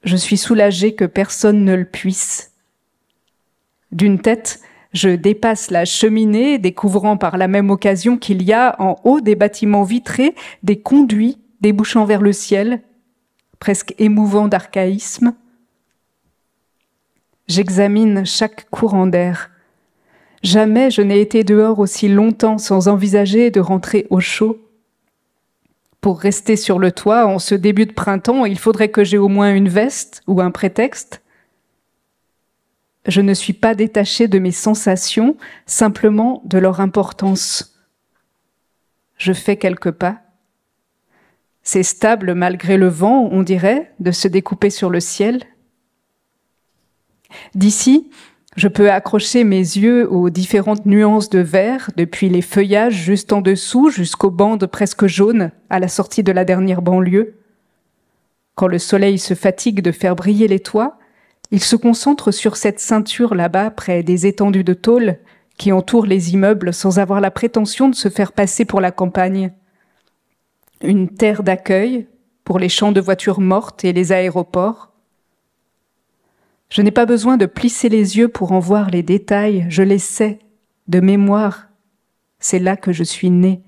Je suis soulagée que personne ne le puisse. D'une tête, je dépasse la cheminée, découvrant par la même occasion qu'il y a en haut des bâtiments vitrés des conduits débouchant vers le ciel, presque émouvants d'archaïsme. J'examine chaque courant d'air. Jamais je n'ai été dehors aussi longtemps sans envisager de rentrer au chaud. Pour rester sur le toit en ce début de printemps, il faudrait que j'aie au moins une veste ou un prétexte. Je ne suis pas détachée de mes sensations, simplement de leur importance. Je fais quelques pas. C'est stable malgré le vent, on dirait, de se découper sur le ciel. D'ici, je peux accrocher mes yeux aux différentes nuances de vert, depuis les feuillages juste en dessous jusqu'aux bandes presque jaunes à la sortie de la dernière banlieue. Quand le soleil se fatigue de faire briller les toits, il se concentre sur cette ceinture là-bas, près des étendues de tôle, qui entourent les immeubles sans avoir la prétention de se faire passer pour la campagne. Une terre d'accueil pour les champs de voitures mortes et les aéroports. Je n'ai pas besoin de plisser les yeux pour en voir les détails, je les sais, de mémoire. C'est là que je suis née.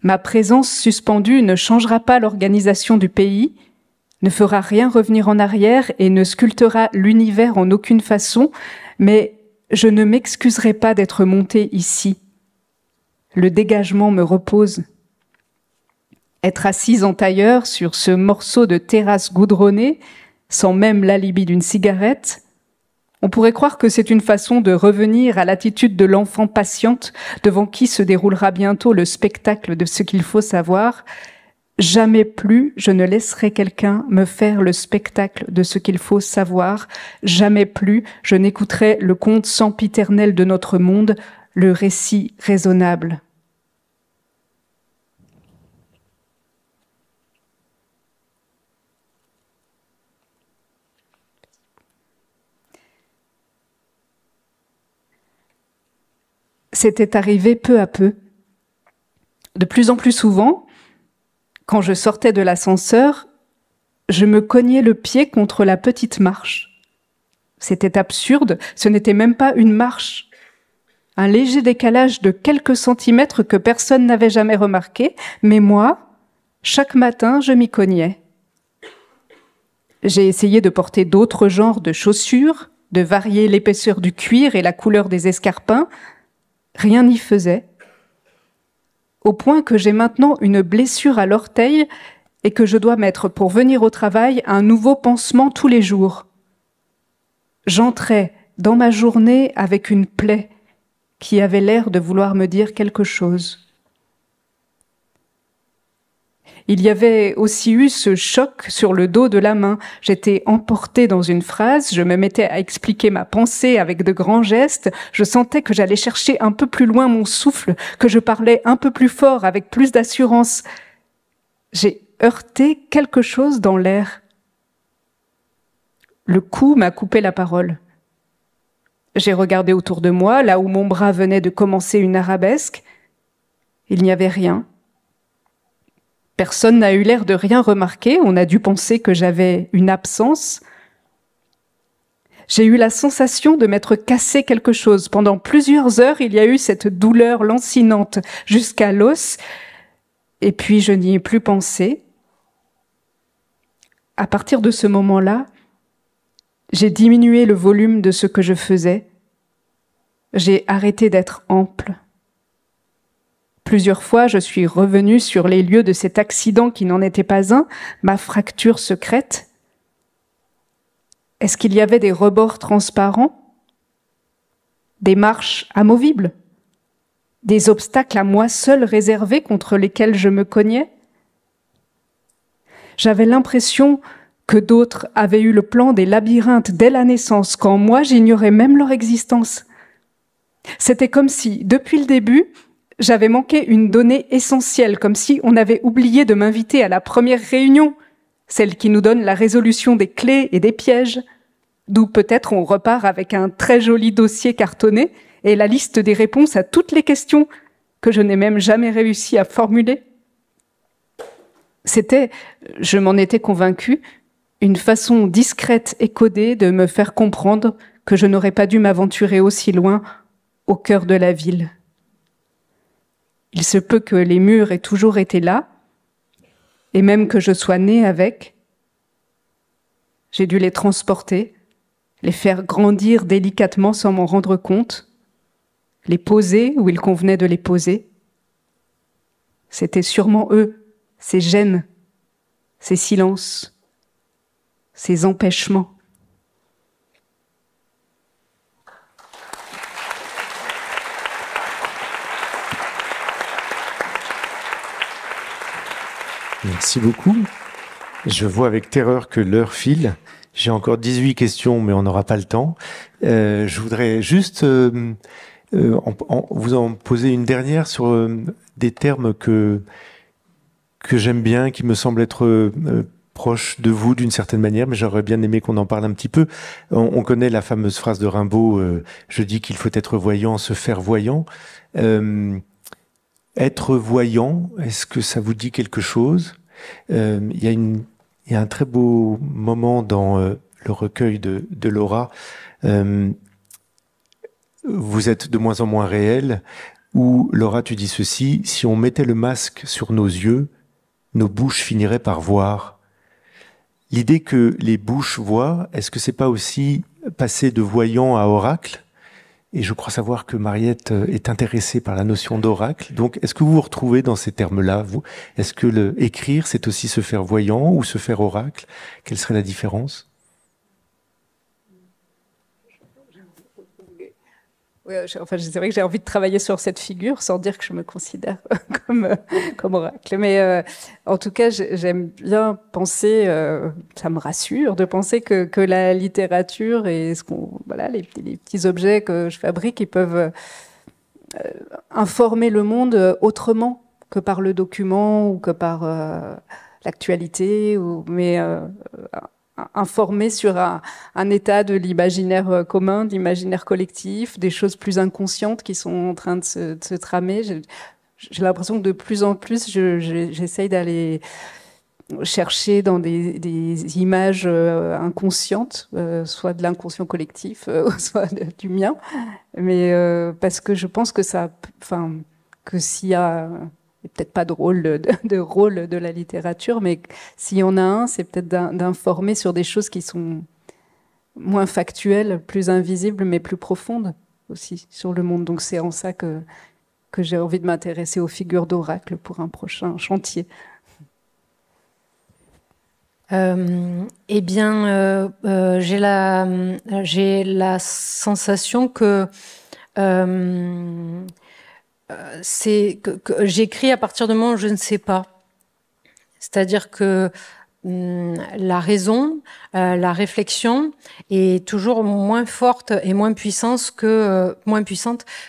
Ma présence suspendue ne changera pas l'organisation du pays, ne fera rien revenir en arrière et ne sculptera l'univers en aucune façon, mais je ne m'excuserai pas d'être montée ici. Le dégagement me repose. Être assise en tailleur sur ce morceau de terrasse goudronnée, sans même l'alibi d'une cigarette, on pourrait croire que c'est une façon de revenir à l'attitude de l'enfant patiente devant qui se déroulera bientôt le spectacle de ce qu'il faut savoir. Jamais plus je ne laisserai quelqu'un me faire le spectacle de ce qu'il faut savoir. Jamais plus je n'écouterai le conte sempiternel de notre monde, le récit raisonnable. C'était arrivé peu à peu. De plus en plus souvent, quand je sortais de l'ascenseur, je me cognais le pied contre la petite marche. C'était absurde, ce n'était même pas une marche. Un léger décalage de quelques centimètres que personne n'avait jamais remarqué, mais moi, chaque matin, je m'y cognais. J'ai essayé de porter d'autres genres de chaussures, de varier l'épaisseur du cuir et la couleur des escarpins. Rien n'y faisait. Au point que j'ai maintenant une blessure à l'orteil et que je dois mettre pour venir au travail un nouveau pansement tous les jours. J'entrais dans ma journée avec une plaie qui avait l'air de vouloir me dire quelque chose. Il y avait aussi eu ce choc sur le dos de la main. J'étais emportée dans une phrase, je me mettais à expliquer ma pensée avec de grands gestes, je sentais que j'allais chercher un peu plus loin mon souffle, que je parlais un peu plus fort, avec plus d'assurance. J'ai heurté quelque chose dans l'air. Le coup m'a coupé la parole. J'ai regardé autour de moi, là où mon bras venait de commencer une arabesque. Il n'y avait rien. Personne n'a eu l'air de rien remarquer, on a dû penser que j'avais une absence. J'ai eu la sensation de m'être cassé quelque chose. Pendant plusieurs heures, il y a eu cette douleur lancinante jusqu'à l'os, et puis je n'y ai plus pensé. À partir de ce moment-là, j'ai diminué le volume de ce que je faisais. J'ai arrêté d'être ample. Plusieurs fois, je suis revenue sur les lieux de cet accident qui n'en était pas un, ma fracture secrète. Est-ce qu'il y avait des rebords transparents? Des marches amovibles? Des obstacles à moi seule réservés contre lesquels je me cognais? J'avais l'impression que d'autres avaient eu le plan des labyrinthes dès la naissance, quand moi j'ignorais même leur existence. C'était comme si, depuis le début, j'avais manqué une donnée essentielle, comme si on avait oublié de m'inviter à la première réunion, celle qui nous donne la résolution des clés et des pièges, d'où peut-être on repart avec un très joli dossier cartonné et la liste des réponses à toutes les questions que je n'ai même jamais réussi à formuler. C'était, je m'en étais convaincue, une façon discrète et codée de me faire comprendre que je n'aurais pas dû m'aventurer aussi loin au cœur de la ville. Il se peut que les murs aient toujours été là, et même que je sois née avec. J'ai dû les transporter, les faire grandir délicatement sans m'en rendre compte, les poser où il convenait de les poser. C'était sûrement eux, ces gênes, ces silences, ces empêchements. Merci beaucoup. Je vois avec terreur que l'heure file. J'ai encore 18 questions, mais on n'aura pas le temps. Je voudrais juste vous en poser une dernière sur des termes que j'aime bien, qui me semblent être proche de vous d'une certaine manière, mais j'aurais bien aimé qu'on en parle un petit peu. On connaît la fameuse phrase de Rimbaud, je dis qu'il faut être voyant, se faire voyant. Être voyant, est-ce que ça vous dit quelque chose? Il y a un très beau moment dans le recueil de Laura. Vous êtes de moins en moins réel, où Laura, tu dis ceci: si on mettait le masque sur nos yeux, nos bouches finiraient par voir. L'idée que les bouches voient, est-ce que c'est pas aussi passer de voyant à oracle? Et je crois savoir que Mariette est intéressée par la notion d'oracle. Donc, est-ce que vous vous retrouvez dans ces termes-là, vous? Est-ce que écrire, c'est aussi se faire voyant ou se faire oracle? Quelle serait la différence? Oui, enfin, c'est vrai que j'ai envie de travailler sur cette figure sans dire que je me considère comme oracle. Mais en tout cas, j'aime bien penser, ça me rassure de penser que la littérature et voilà, les petits objets que je fabrique, ils peuvent informer le monde autrement que par le document ou que par l'actualité, mais informer sur un état de l'imaginaire commun, de l'imaginaire collectif, des choses plus inconscientes qui sont en train de se tramer. J'ai l'impression que de plus en plus, j'essaye d'aller chercher dans des images inconscientes, soit de l'inconscient collectif, soit du mien, mais parce que je pense que que s'il y a peut-être pas de rôle de la littérature, mais s'il y en a un, c'est peut-être d'informer sur des choses qui sont moins factuelles, plus invisibles, mais plus profondes aussi sur le monde. Donc c'est en ça que j'ai envie de m'intéresser aux figures d'oracle pour un prochain chantier. Eh bien, j'ai la sensation que c'est que j'écris à partir du moment où je ne sais pas. C'est-à-dire que la raison, la réflexion est toujours moins forte et moins puissante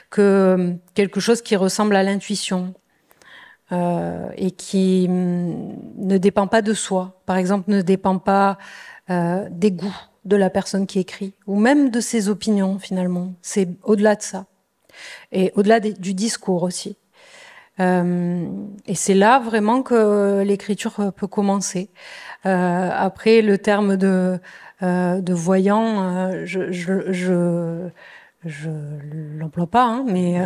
que quelque chose qui ressemble à l'intuition et qui ne dépend pas de soi. Par exemple, ne dépend pas des goûts de la personne qui écrit ou même de ses opinions finalement. C'est au-delà de ça. Et au-delà du discours aussi. Et c'est là vraiment que l'écriture peut commencer. Après, le terme de voyant, je l'emploie pas, hein, mais...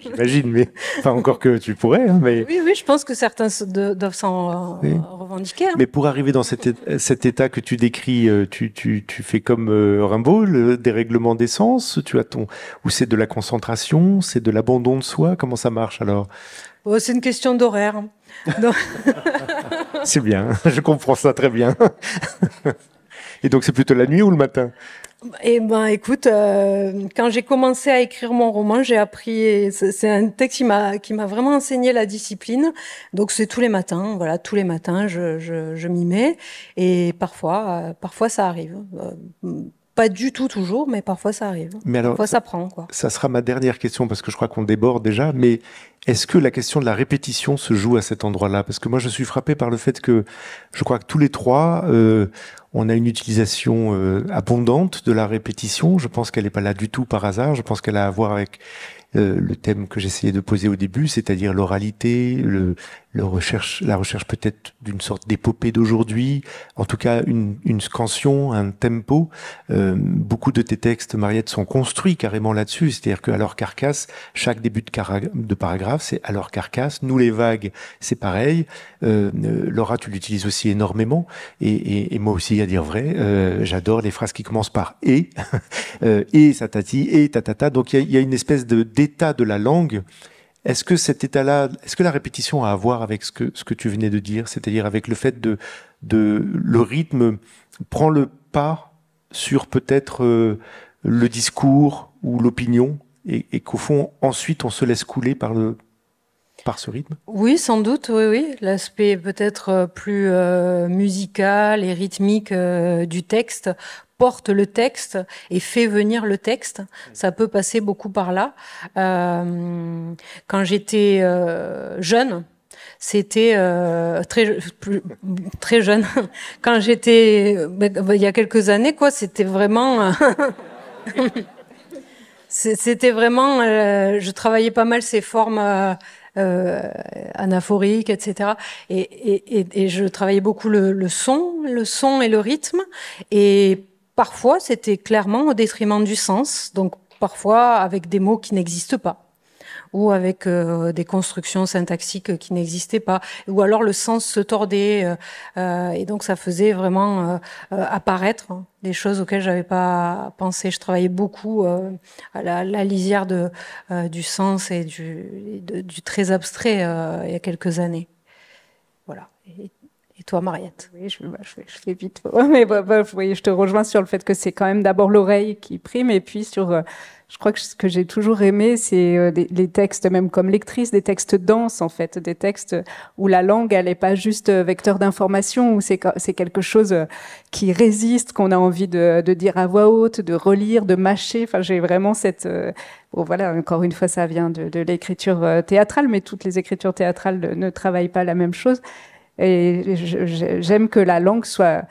J'imagine, mais enfin encore que tu pourrais. Hein, mais... Oui, je pense que certains doivent s'en revendiquer. Hein. Mais pour arriver dans cet état que tu décris, tu fais comme Rimbaud, le dérèglement des sens. Ou c'est de la concentration, c'est de l'abandon de soi. Comment ça marche alors? C'est une question d'horaire. C'est bien, je comprends ça très bien. Et donc c'est plutôt la nuit ou le matin? Eh ben, écoute, quand j'ai commencé à écrire mon roman, j'ai appris. C'est un texte qui m'a vraiment enseigné la discipline. Donc c'est tous les matins. Voilà, tous les matins, je m'y mets. Et parfois ça arrive. Pas du tout toujours, mais parfois ça arrive. Mais alors, parfois ça prend, quoi. Ça sera ma dernière question parce que je crois qu'on déborde déjà. Mais est-ce que la question de la répétition se joue à cet endroit-là? Parce que moi, je suis frappé par le fait que je crois que tous les trois, on a une utilisation abondante de la répétition. Je pense qu'elle n'est pas là du tout par hasard. Je pense qu'elle a à voir avec le thème que j'essayais de poser au début, c'est-à-dire l'oralité, la recherche peut-être d'une sorte d'épopée d'aujourd'hui, en tout cas une scansion, un tempo. Beaucoup de tes textes, Mariette, sont construits carrément là-dessus, c'est-à-dire qu'à leur carcasse, chaque début de paragraphe, c'est à leur carcasse. Nous, les vagues, c'est pareil. Laura, tu l'utilises aussi énormément, et moi aussi, à dire vrai, j'adore les phrases qui commencent par « et », et satati, et tatata. Donc il y a une espèce d'état de la langue. Est-ce que cet état-là, est-ce que la répétition a à voir avec ce que tu venais de dire, c'est-à-dire avec le fait le rythme prend le pas sur peut-être le discours ou l'opinion, et qu'au fond ensuite on se laisse couler par ce rythme? Oui, sans doute, oui. L'aspect peut-être plus musical et rythmique du texte porte le texte et fait venir le texte. Ça peut passer beaucoup par là. Quand j'étais jeune, c'était très jeune. Quand j'étais, il y a quelques années, quoi, c'était vraiment, c'était vraiment, je travaillais pas mal ces formes anaphoriques, etc. Et je travaillais beaucoup le son et le rythme. Et parfois, c'était clairement au détriment du sens. Donc, parfois avec des mots qui n'existent pas, ou avec des constructions syntaxiques qui n'existaient pas, ou alors le sens se tordait, et donc ça faisait vraiment apparaître des choses auxquelles j'avais pas pensé. Je travaillais beaucoup à la lisière du sens et du très abstrait il y a quelques années. Voilà. Et toi, Mariette? Oui, je fais vite. Ouais, mais oui, je te rejoins sur le fait que c'est quand même d'abord l'oreille qui prime, et puis sur, je crois que ce que j'ai toujours aimé, c'est les textes, même comme lectrice, des textes denses, en fait, des textes où la langue, elle n'est pas juste vecteur d'information, où c'est quelque chose qui résiste, qu'on a envie de dire à voix haute, de relire, de mâcher. Enfin, j'ai vraiment cette... Bon, voilà, encore une fois, ça vient de l'écriture théâtrale, mais toutes les écritures théâtrales ne travaillent pas la même chose. Et j'aime que la langue soit...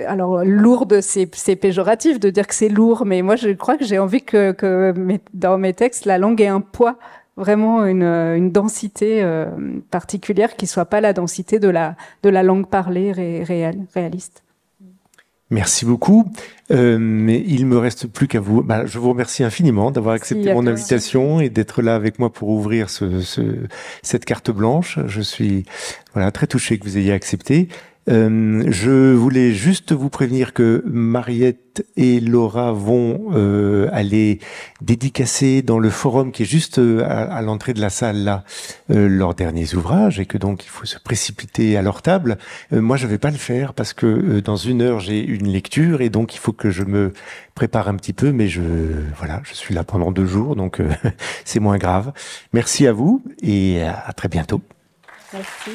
Alors, lourde, c'est péjoratif de dire que c'est lourd, mais moi, je crois que j'ai envie que dans mes textes, la langue ait un poids, vraiment une densité particulière qui soit pas la densité de la langue parlée réaliste. Merci beaucoup. Mais il me reste plus qu'à vous. Je vous remercie infiniment d'avoir accepté mon invitation et d'être là avec moi pour ouvrir cette carte blanche. Je suis très touché que vous ayez accepté. Je voulais juste vous prévenir que Mariette et Laura vont aller dédicacer dans le forum qui est juste à l'entrée de la salle là leurs derniers ouvrages, et que donc il faut se précipiter à leur table. Moi je vais pas le faire parce que dans 1 heure j'ai une lecture, et donc il faut que je me prépare un petit peu, mais je suis là pendant 2 jours, donc c'est moins grave. Merci à vous et à très bientôt. Merci.